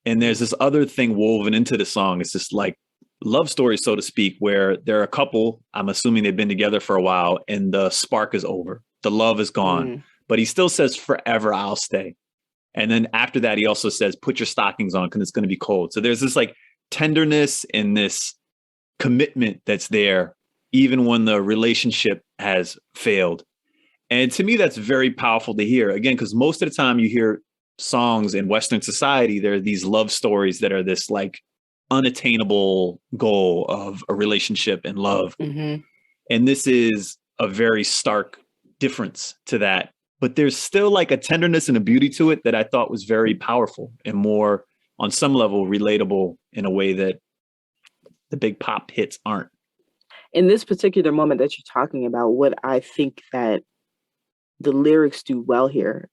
And there's this other thing woven into the song. It's this like love story, so to speak, where they're a couple. I'm assuming they've been together for a while, and the spark is over. The love is gone, but he still says, forever I'll stay. And then after that, he also says, put your stockings on because it's going to be cold. So there's this like tenderness and this commitment that's there, even when the relationship has failed. And to me, that's very powerful to hear. Again, because most of the time you hear songs in Western society, there are these love stories that are this like unattainable goal of a relationship and love. Mm-hmm. And this is a very stark difference to that. But there's still like a tenderness and a beauty to it that I thought was very powerful and more on some level relatable in a way that the big pop hits aren't. In this particular moment that you're talking about, what I think that the lyrics do well here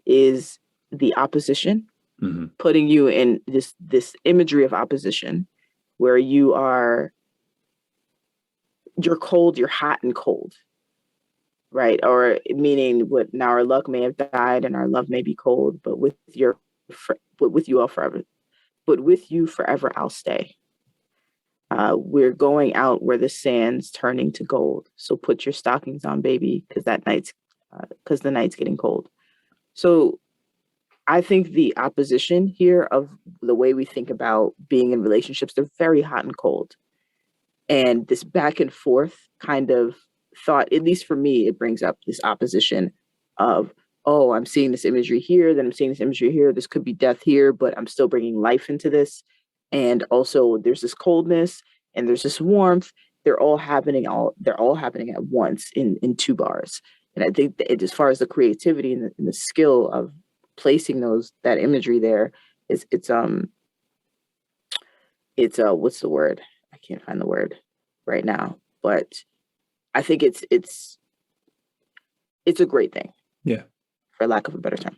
is the opposition, putting you in this imagery of opposition where you're cold, you're hot and cold. Right. Or meaning what, now our luck may have died and our love may be cold, but with you forever I'll stay. We're going out where the sand's turning to gold. So put your stockings on, baby, because the night's getting cold. So I think the opposition here of the way we think about being in relationships, they're very hot and cold. And this back and forth kind of thought, at least for me, it brings up this opposition of oh, I'm seeing this imagery here, then I'm seeing this imagery here. This could be death here, but I'm still bringing life into this. And also there's this coldness and there's this warmth. They're all happening at once in two bars. And I think that as far as the creativity and the skill of placing that imagery there, it's what's the word? I can't find the word right now, but I think it's a great thing. Yeah. For lack of a better term.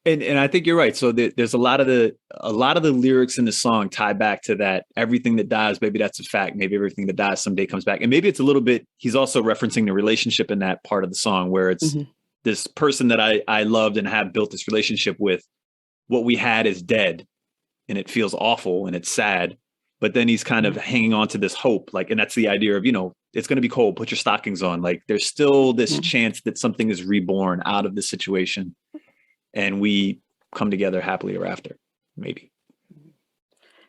And I think you're right. So there's a lot of the lyrics in the song tie back to that. Everything that dies, maybe that's a fact. Maybe everything that dies someday comes back. And maybe it's a little bit, he's also referencing the relationship in that part of the song where it's this person that I loved and have built this relationship with. What we had is dead and it feels awful and it's sad. But then he's kind of hanging on to this hope. Like, and that's the idea of, it's going to be cold. Put your stockings on. Like there's still this chance that something is reborn out of this situation. And we come together happily ever after, maybe.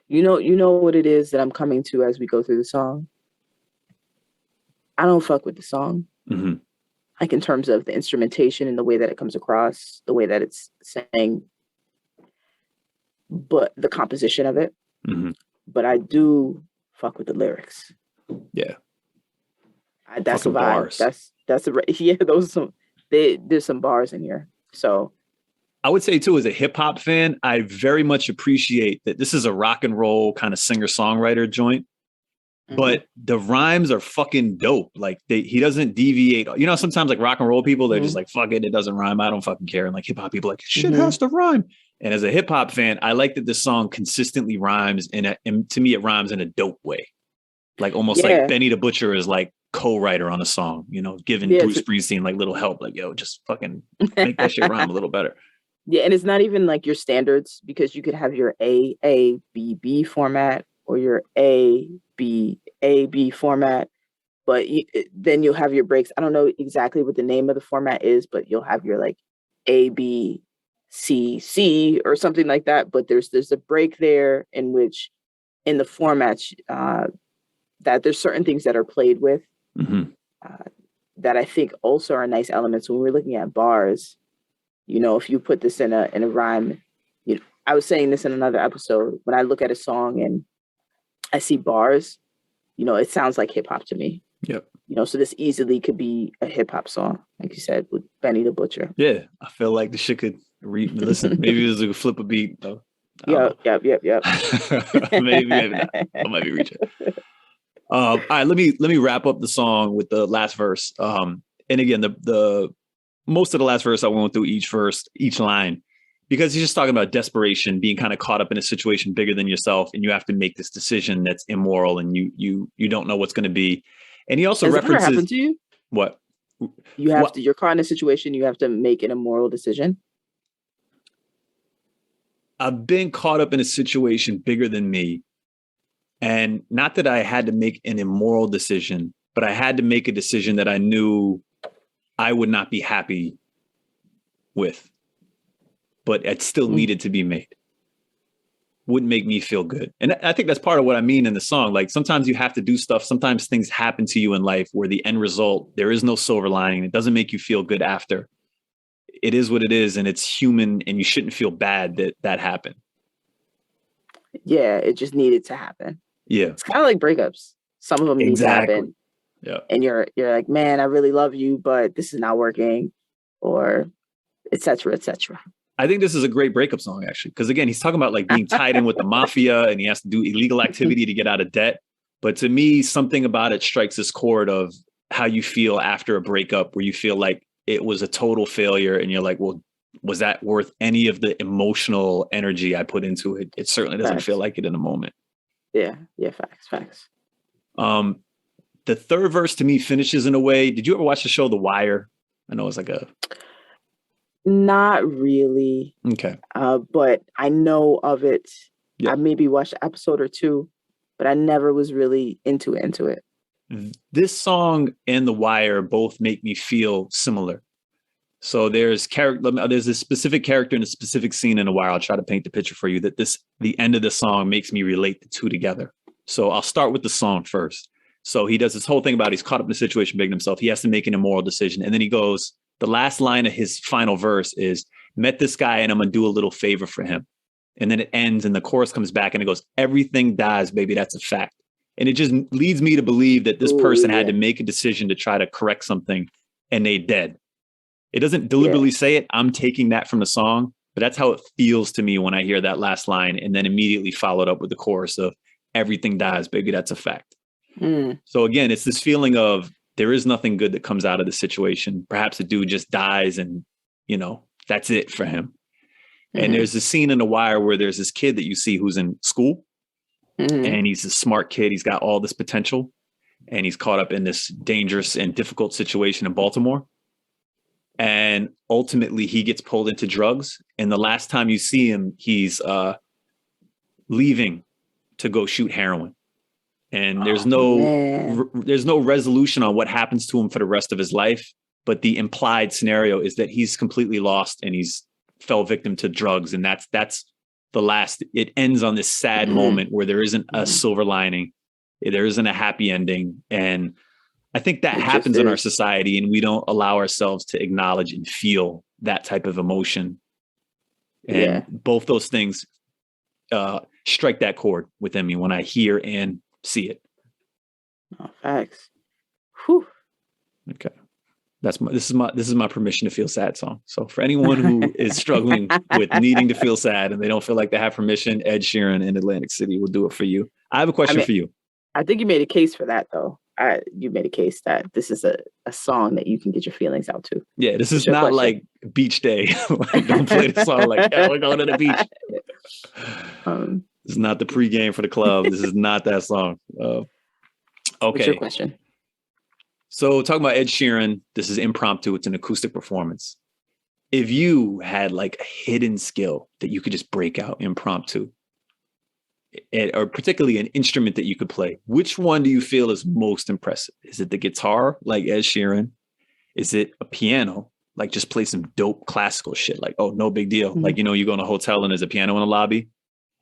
You know what it is that I'm coming to as we go through the song? I don't fuck with the song. Mm-hmm. Like in terms of the instrumentation and the way that it comes across, the way that it's sang, but the composition of it. Mm-hmm. But I do fuck with the lyrics. Yeah. That's a vibe. Bars. There's some bars in here. So I would say too, as a hip hop fan, I very much appreciate that this is a rock and roll kind of singer songwriter joint, but the rhymes are fucking dope. Like he doesn't deviate. Sometimes like rock and roll people, they're just like, fuck it doesn't rhyme. I don't fucking care. And like hip hop people like, shit has to rhyme. And as a hip hop fan, I like that this song consistently rhymes and to me, it rhymes in a dope way. Like almost like Benny the Butcher is like co-writer on a song, giving Bruce Springsteen like little help, like, yo, just fucking make that shit rhyme a little better. Yeah, and it's not even like your standards because you could have your A B B format or your A B format, but then you'll have your breaks. I don't know exactly what the name of the format is, but you'll have your like A B C C or something like that. But there's a break there in which in the formats that there's certain things that are played with that I think also are nice elements when we're looking at bars. If you put this in a rhyme, I was saying this in another episode, when I look at a song and I see bars, it sounds like hip hop to me. Yep. So this easily could be a hip hop song, like you said, with Benny the Butcher. Yeah. I feel like the shit could listen. Maybe it was a flip a beat though. Yep. maybe not. I might be reaching. All right, let me wrap up the song with the last verse. And again, the most of the last verse I went through each line, because he's just talking about desperation, being kind of caught up in a situation bigger than yourself, and you have to make this decision that's immoral, and you don't know what's going to be. And he also references. That happened to you? What? You're caught in a situation, you have to make an immoral decision. I've been caught up in a situation bigger than me, and not that I had to make an immoral decision, but I had to make a decision that I knew I would not be happy with, but it still needed to be made. Wouldn't make me feel good. And I think that's part of what I mean in the song. Like sometimes you have to do stuff. Sometimes things happen to you in life where the end result, there is no silver lining. It doesn't make you feel good after. It is what it is. And it's human and you shouldn't feel bad that happened. Yeah, it just needed to happen. Yeah. It's kind of like breakups. Some of them need to happen. Yeah. And you're like, man, I really love you, but this is not working, or et cetera, et cetera. I think this is a great breakup song, actually, because again, he's talking about like being tied in with the mafia and he has to do illegal activity to get out of debt. But to me, something about it strikes this chord of how you feel after a breakup, where you feel like it was a total failure. And you're like, well, was that worth any of the emotional energy I put into it? It certainly doesn't feel like it in a moment. Yeah. Facts. The third verse to me finishes in a way. Did you ever watch the show The Wire? I know it's like a... Not really. Okay. But I know of it. Yeah. I maybe watched an episode or two, but I never was really into it. This song and The Wire both make me feel similar. So there's a specific character in a specific scene in The Wire. I'll try to paint the picture for you that the end of the song makes me relate the two together. So I'll start with the song first. So he does this whole thing about he's caught up in a situation big in himself. He has to make an immoral decision. And then he goes, The last line of his final verse is, met this guy and I'm going to do a little favor for him. And then it ends and the chorus comes back and it goes, everything dies, baby. That's a fact. And it just leads me to believe that this person had to make a decision to try to correct something and they dead. It doesn't deliberately say it. I'm taking that from the song, but that's how it feels to me when I hear that last line and then immediately followed up with the chorus of everything dies, baby. That's a fact. So again, it's this feeling of there is nothing good that comes out of the situation. Perhaps the dude just dies and, you know, that's it for him. And there's a scene in The Wire where there's this kid that you see who's in school and he's a smart kid. He's got all this potential and he's caught up in this dangerous and difficult situation in Baltimore. And ultimately he gets pulled into drugs. And the last time you see him, he's leaving to go shoot heroin. And there's no resolution on what happens to him for the rest of his life. But the implied scenario is that he's completely lost and he's fell victim to drugs. And that's the last. It ends on this sad moment where there isn't a silver lining. There isn't a happy ending. And I think that happens in our society and we don't allow ourselves to acknowledge and feel that type of emotion. And both those things strike that chord within me when I hear and see it. Oh, facts. Whew. Okay. This is my permission to feel sad song. So for anyone who is struggling with needing to feel sad and they don't feel like they have permission, Ed Sheeran in Atlantic City will do it for you. I have a question for you. I think you made a case for that though. You made a case that this is a song that you can get your feelings out to. Yeah, this is not like beach day. Like, don't play the song like, yeah, we're going to the beach. This is not the pregame for the club. This is not that song. Okay. What's your question? So talking about Ed Sheeran, this is impromptu. It's an acoustic performance. If you had like a hidden skill that you could just break out impromptu, or particularly an instrument that you could play, which one do you feel is most impressive? Is it the guitar, like Ed Sheeran? Is it a piano? Like just play some dope classical shit. Like, oh, no big deal. Like, you know, you go in a hotel and there's a piano in the lobby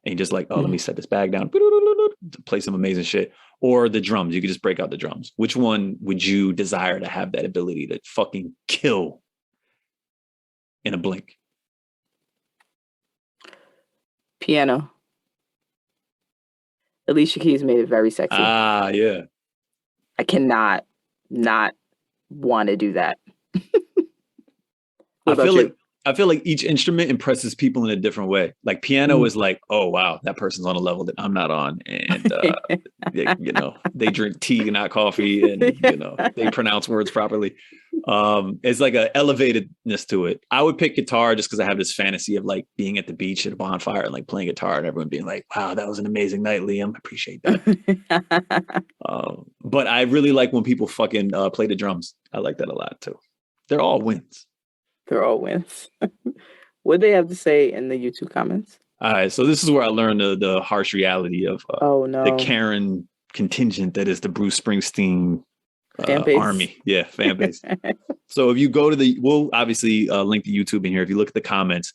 and you just like, oh, let me set this bag down, play some amazing shit. Or the drums, you could just break out the drums. Which one would you desire to have that ability to fucking kill in a blink? Piano. Alicia Keys made it very sexy. Ah, yeah. I cannot not want to do that. I feel like each instrument impresses people in a different way. Like piano is like, oh wow, that person's on a level that I'm not on, and you know, they drink tea, not coffee, and you know, they pronounce words properly. It's like a elevatedness to it. I would pick guitar just because I have this fantasy of like being at the beach at a bonfire and like playing guitar and everyone being like, wow, that was an amazing night, Liam. I appreciate that. But I really like when people fucking play the drums. I like that a lot too. They're all wins. They're all wins. What they have to say in the YouTube comments? All right, so this is where I learned the harsh reality of the Karen contingent that is the Bruce Springsteen army. Yeah, fan base. So if you go to we'll obviously link the YouTube in here. If you look at the comments,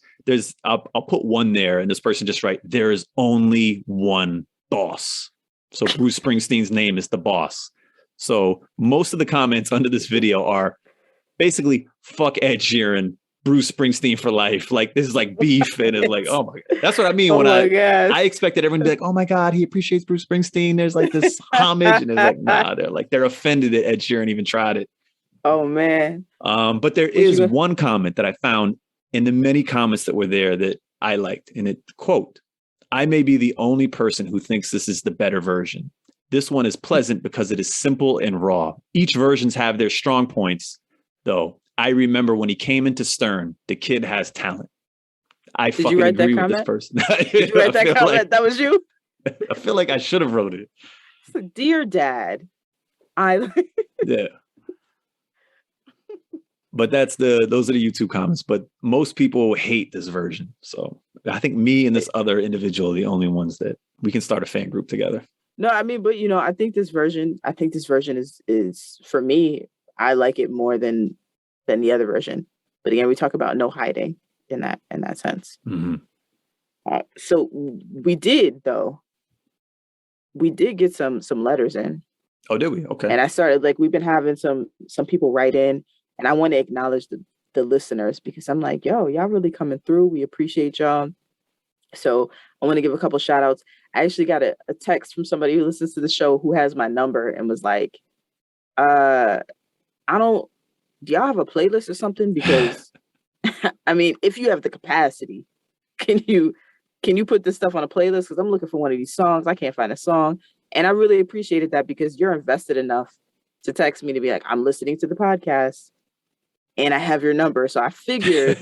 I'll put one there, and this person just write, there is only one boss. So Bruce Springsteen's name is the boss. So most of the comments under this video are basically fuck Ed Sheeran, Bruce Springsteen for life. Like this is like beef, and it's like, oh my god, that's what I mean when I expected everyone to be like, oh my god, he appreciates Bruce Springsteen. There's like this homage, and it's like, nah, they're offended that Ed Sheeran even tried it. Oh man. But there is one comment that I found in the many comments that were there that I liked, and it quote, I may be the only person who thinks this is the better version. This one is pleasant because it is simple and raw. Each versions have their strong points. Though I remember when he came into Stern, the kid has talent. Fucking agree with this person. Did you write that comment? That was you? I feel like I should have wrote it. So, dear Dad, yeah. But those are the YouTube comments. But most people hate this version. So I think me and this other individual are the only ones that we can start a fan group together. No, I mean, but you know, I think this version is for me, I like it more than the other version. But again, we talk about no hiding in that sense. Mm-hmm. So we did get some letters in. Oh, did we? Okay. And I started we've been having some people write in, And I want to acknowledge the listeners, because I'm like, yo, y'all really coming through. We appreciate y'all. So I want to give a couple shout outs. I actually got a text from somebody who listens to the show who has my number and was like, do y'all have a playlist or something? Because I mean, if you have the capacity, can you put this stuff on a playlist? Because I'm looking for one of these songs. I can't find a song. And I really appreciated that, because you're invested enough to text me to be like, I'm listening to the podcast and I have your number. So I figured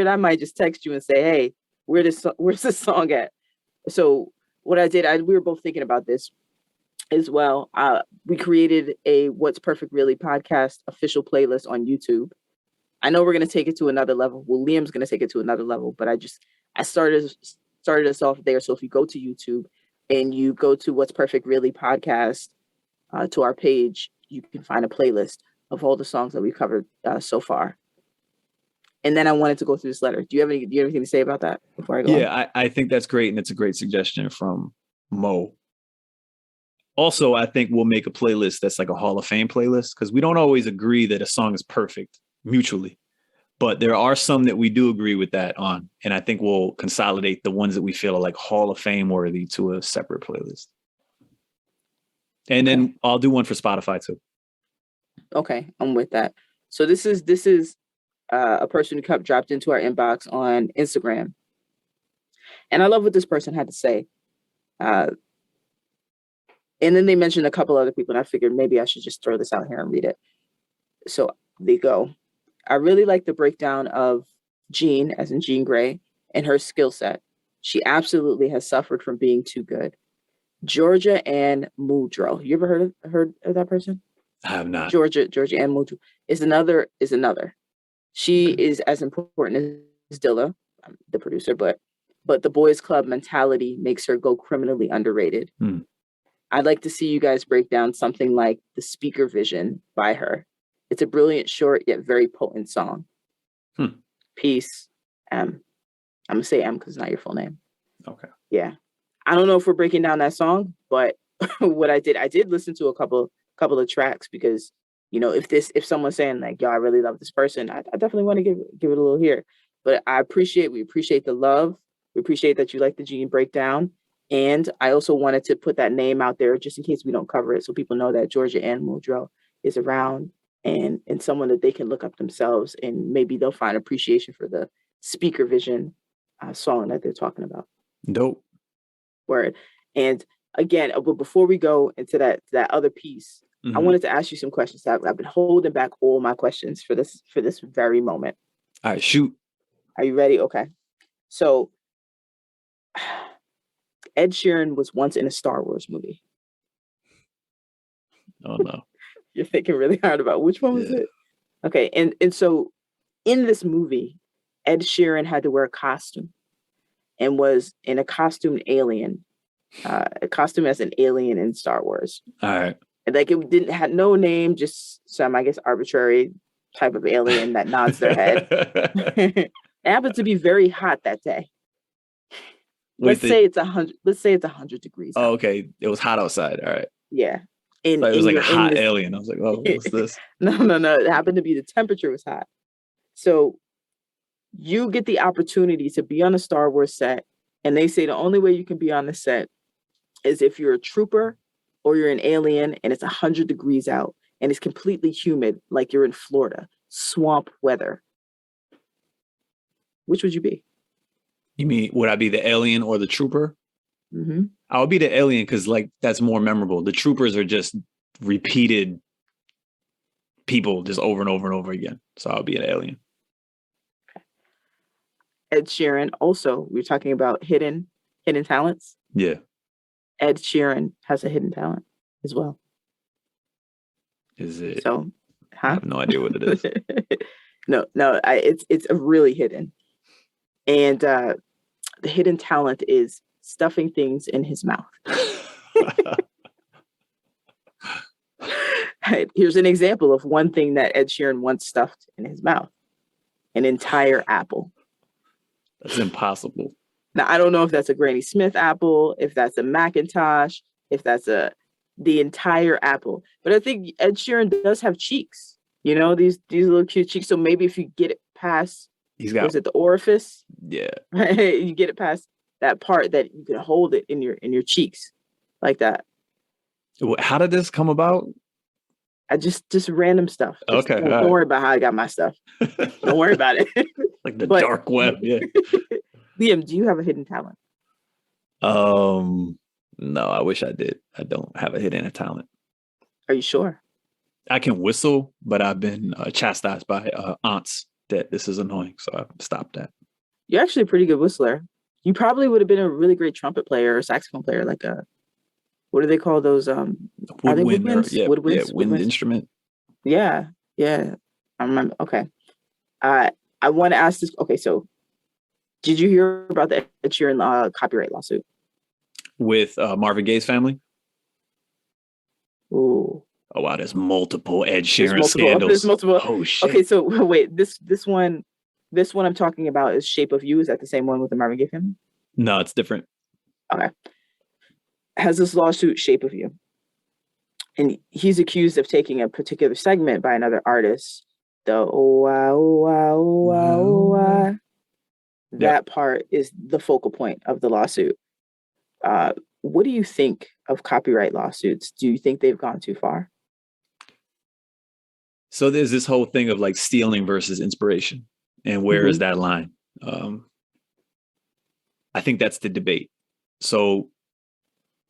I might just text you and say, hey, where's this song at? So what I did, we were both thinking about this as well. We created a What's Perfect Really podcast official playlist on YouTube. I know we're going to take it to another level. Well, Liam's going to take it to another level, but I started us off there. So if you go to YouTube and you go to What's Perfect Really podcast, to our page, you can find a playlist of all the songs that we've covered so far. And then I wanted to go through this letter. Do you have anything to say about that before I go? Yeah, I think that's great. And it's a great suggestion from Mo. Also, I think we'll make a playlist that's like a Hall of Fame playlist, because we don't always agree that a song is perfect mutually. But there are some that we do agree with that on. And I think we'll consolidate the ones that we feel are like Hall of Fame worthy to a separate playlist. And then I'll do one for Spotify too. Okay, I'm with that. So this is a person who dropped into our inbox on Instagram. And I love what this person had to say. And then they mentioned a couple other people, and I figured maybe I should just throw this out here and read it. So they go. I really like the breakdown of Jean, as in Jean Grey, and her skill set. She absolutely has suffered from being too good. Georgia Ann Muldrow. You ever heard of that person? I have not. Georgia Ann Muldrow is another. She is as important as Dilla, the producer, but the boys club mentality makes her go criminally underrated. I'd like to see you guys break down something like The Speaker Vision by her. It's a brilliant, short, yet very potent song. Peace, M. I'm going to say M because it's not your full name. Okay. Yeah. I don't know if we're breaking down that song, but what I did listen to a couple of tracks, because, you know, if someone's saying like, yo, I really love this person, I definitely want to give it a little here. But we appreciate the love. We appreciate that you like the Gene breakdown. And I also wanted to put that name out there just in case we don't cover it, so people know that Georgia Ann Muldrow is around and someone that they can look up themselves, and maybe they'll find appreciation for the Speaker Vision song that they're talking about. Dope. Word. And again, but before we go into that other piece, I wanted to ask you some questions. I've been holding back all my questions for this very moment. All right, shoot. Are you ready? Okay. So Ed Sheeran was once in a Star Wars movie. Oh no. You're thinking really hard about which one was it? Okay. And so in this movie, Ed Sheeran had to wear a costume and was in a costumed alien, a costume as an alien in Star Wars. All right. And like it had no name, just some, I guess, arbitrary type of alien that nods their head. It happened to be very hot that day. Let's say it's 100 degrees. Oh, okay. It was hot outside. All right. Yeah. It was like a hot alien. I was like, oh, what's this? No. It happened to be the temperature was hot. So you get the opportunity to be on a Star Wars set, and they say the only way you can be on the set is if you're a trooper or you're an alien and it's 100 degrees out and it's completely humid, like you're in Florida, swamp weather. Which would you be? You mean, would I be the alien or the trooper? Mm-hmm. I would be the alien because, like, that's more memorable. The troopers are just repeated people just over and over and over again. So I'll be an alien. Okay. Ed Sheeran, also, we're talking about hidden talents. Yeah. Ed Sheeran has a hidden talent as well. Is it? So, I have no idea what it is. No, it's a really hidden. And the hidden talent is stuffing things in his mouth. Here's an example of one thing that Ed Sheeran once stuffed in his mouth: an entire apple. That's impossible. Now, I don't know if that's a Granny Smith apple, if that's a Macintosh, if that's a the entire apple. But I think Ed Sheeran does have cheeks, you know, these little cute cheeks. So maybe if you get it past, was it the orifice? Yeah. You get it past that part that you can hold it in your cheeks like that. How did this come about? I just random stuff. Okay. Don't worry about how I got my stuff. Don't worry about it. Like the dark web. Yeah. Liam, do you have a hidden talent? No, I wish I did. I don't have a hidden talent. Are you sure? I can whistle, but I've been chastised by aunts that this is annoying, so I've stopped that. You're actually a pretty good whistler. You probably would have been a really great trumpet player or saxophone player, like what do they call those? Are they woodwinds? Woodwinds? Wind instrument. Yeah. I remember. Okay. I want to ask this. Okay, so did you hear about the Ed Sheeran copyright lawsuit? With Marvin Gaye's family? Ooh. Oh, wow. There's multiple Ed Sheeran scandals. There's multiple. Oh, shit. Okay, so wait. This one I'm talking about is Shape of You. Is that the same one with the Marvin Gaye family? No, it's different. Okay. Has this lawsuit Shape of You? And he's accused of taking a particular segment by another artist. The that part is the focal point of the lawsuit. What do you think of copyright lawsuits? Do you think they've gone too far? So there's this whole thing of like stealing versus inspiration. And where is that line? I think that's the debate. So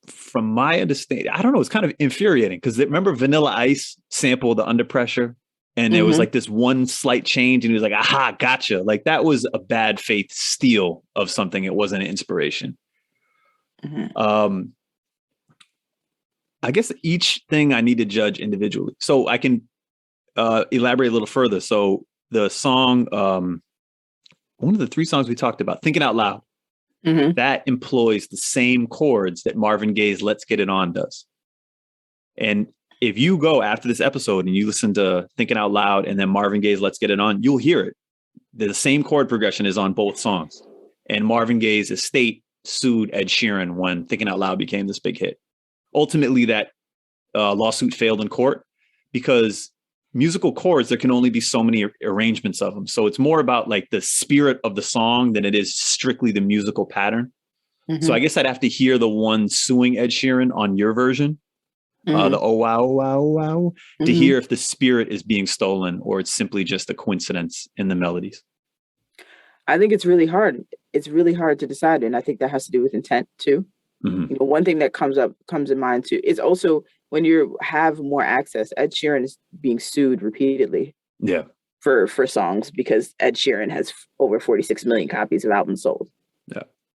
from my understanding, I don't know, it's kind of infuriating because remember Vanilla Ice sampled the Under Pressure and there was like this one slight change and he was like, aha, gotcha. Like that was a bad faith steal of something. It wasn't an inspiration. I guess each thing I need to judge individually. So I can elaborate a little further. So the song, one of the 3 songs we talked about, Thinking Out Loud, that employs the same chords that Marvin Gaye's Let's Get It On does. And if you go after this episode and you listen to Thinking Out Loud and then Marvin Gaye's Let's Get It On, you'll hear it. The same chord progression is on both songs. And Marvin Gaye's estate sued Ed Sheeran when Thinking Out Loud became this big hit. Ultimately, that lawsuit failed in court because musical chords, there can only be so many arrangements of them. So it's more about like the spirit of the song than it is strictly the musical pattern. So I guess I'd have to hear the one suing Ed Sheeran on your version, the oh wow, wow, wow, to hear if the spirit is being stolen or it's simply just a coincidence in the melodies. I think it's really hard. It's really hard to decide. And I think that has to do with intent too. You know, one thing that comes in mind too is also when you have more access. Ed Sheeran is being sued repeatedly for songs because Ed Sheeran has over 46 million copies of albums sold.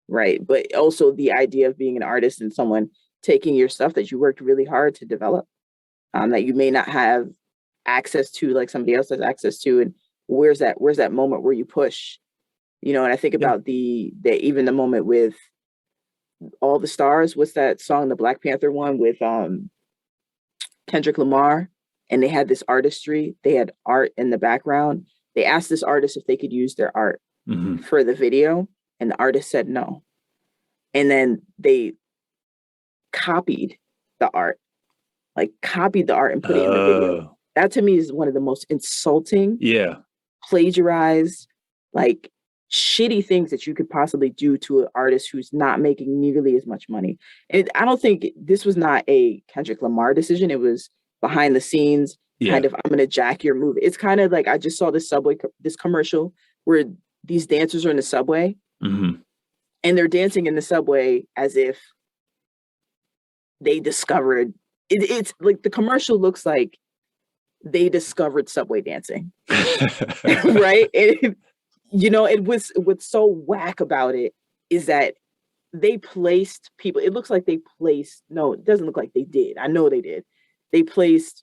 Right. But also the idea of being an artist and someone taking your stuff that you worked really hard to develop, that you may not have access to like somebody else has access to. And where's that moment where you push, you know, and I think about even the moment with All the Stars. What's that song, the Black Panther one with Kendrick Lamar? And they had this artistry. They had art in the background. They asked this artist if they could use their art for the video. And the artist said no. And then they copied the art and put it in the video. That to me is one of the most insulting, plagiarized, like shitty things that you could possibly do to an artist who's not making nearly as much money. And I don't think this was not a Kendrick Lamar decision. It was behind the scenes, kind of, I'm going to jack your movie. It's kind of like, I just saw this commercial where these dancers are in the subway and they're dancing in the subway as if they discovered it's like the commercial looks like they discovered subway dancing. Right. And, you know, what's so whack about it is that they placed people. It looks like no, it doesn't look like they did. I know they did. They placed,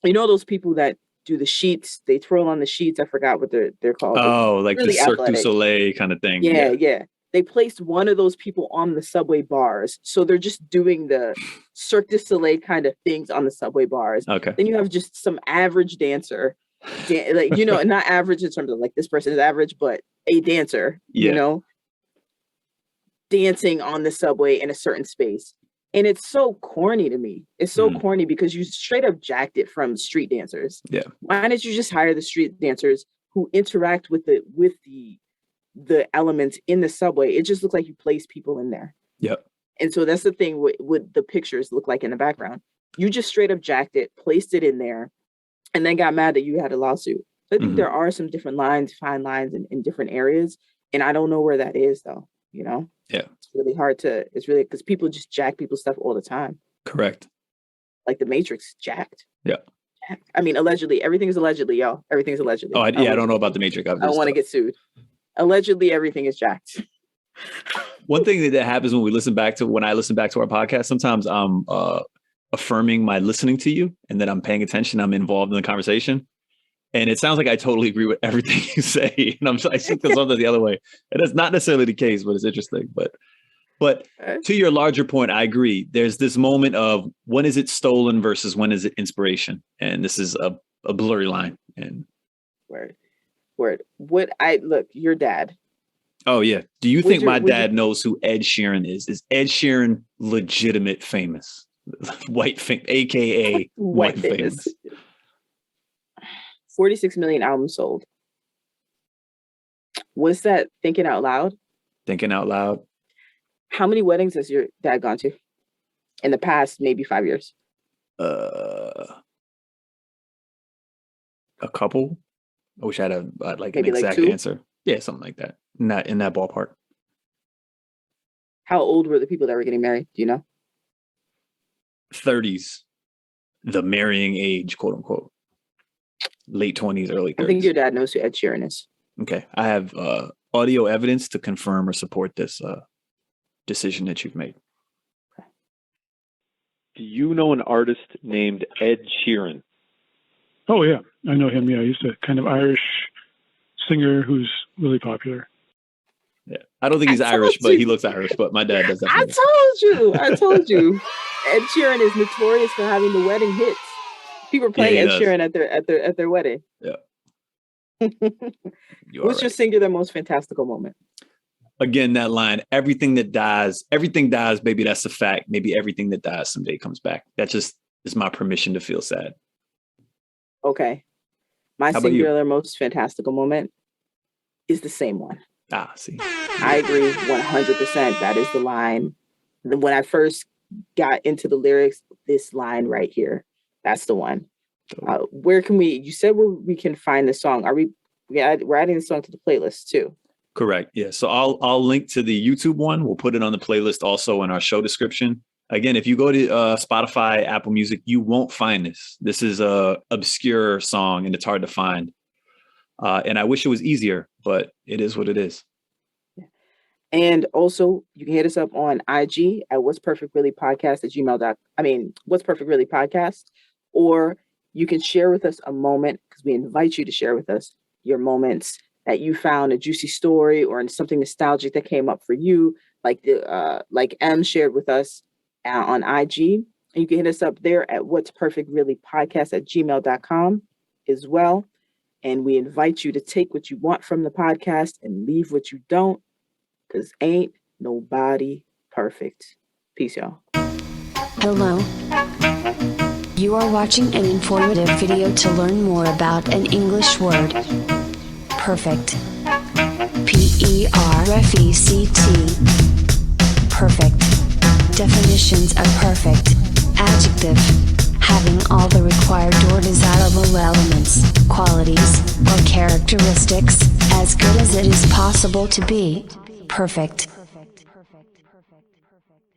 you know, those people that do the sheets, they twirl on the sheets. I forgot what they're called. Oh, like really the Cirque du Soleil kind of thing. Yeah. They placed one of those people on the subway bars. So they're just doing the Cirque du Soleil kind of things on the subway bars. Okay. Then you have just some average dancer, like, you know, not average in terms of like this person is average, but a dancer, you know, dancing on the subway in a certain space. And it's so corny to me. It's so corny because you straight up jacked it from street dancers. Yeah. Why didn't you just hire the street dancers who interact with the elements in the subway? It just looks like you place people in there. Yep. And so that's the thing what the pictures look like in the background. You just straight up jacked it, placed it in there, and then got mad that you had a lawsuit. So I think there are some different fine lines in different areas. And I don't know where that is though, you know? Yeah. It's really because people just jack people's stuff all the time. Correct. Like the Matrix jacked. Yeah. I mean, allegedly, everything is allegedly, y'all. Everything's allegedly. I don't know about the Matrix. I don't want to get sued. Allegedly, everything is jacked. One thing that happens when I listen back to our podcast, sometimes I'm affirming my listening to you, and then I'm paying attention. I'm involved in the conversation. And it sounds like I totally agree with everything you say. And I think there's something the other way. And that's not necessarily the case, but it's interesting. But to your larger point, I agree. There's this moment of when is it stolen versus when is it inspiration? And this is a blurry line. And word. Look, your dad. Oh yeah. Do you think my dad knows who Ed Sheeran is? Is Ed Sheeran legitimate famous? AKA white famous. 46 million albums sold. What's that? Thinking out loud? Thinking out loud. How many weddings has your dad gone to in the past, maybe 5 years? A couple. I wish I had an maybe exact like answer. Yeah, something like that. Not in that ballpark. How old were the people that were getting married? Do you know? 30s. The marrying age, quote unquote. Late 20s, early 30s. I think your dad knows who Ed Sheeran is. Okay. I have audio evidence to confirm or support this decision that you've made. Okay. Do you know an artist named Ed Sheeran? Oh, yeah. I know him. Yeah. He's a kind of Irish singer who's really popular. Yeah. I don't think he's Irish, but he looks Irish, but my dad does that. I told you. Ed Sheeran is notorious for having the wedding hits. People playing Ed Sheeran at their wedding. Yeah. What's your singular most fantastical moment? Again, that line, everything dies, baby, that's a fact. Maybe everything that dies someday comes back. That just is my permission to feel sad. Okay. My singular most fantastical moment is the same one. See. I agree 100%. That is the line. When I first got into the lyrics, this line right here, that's the one. Where can you said where we can find the song? We're adding the song to the playlist too. Correct. Yeah. So I'll link to the YouTube one. We'll put it on the playlist also in our show description. Again, if you go to Spotify, Apple Music, you won't find this. This is a obscure song and it's hard to find. And I wish it was easier, but it is what it is. Yeah. And also you can hit us up on IG at whatsperfectreallypodcast, or you can share with us a moment, because we invite you to share with us your moments that you found a juicy story or something nostalgic that came up for you, like M shared with us on IG. And you can hit us up there at whatsperfectreallypodcast@gmail.com as well. And we invite you to take what you want from the podcast and leave what you don't, because ain't nobody perfect. Peace, y'all. Hello. You are watching an informative video to learn more about an English word. Perfect. P-E-R-F-E-C-T. Perfect. Definitions of perfect. Adjective. Having all the required or desirable elements, qualities, or characteristics, as good as it is possible to be. Perfect.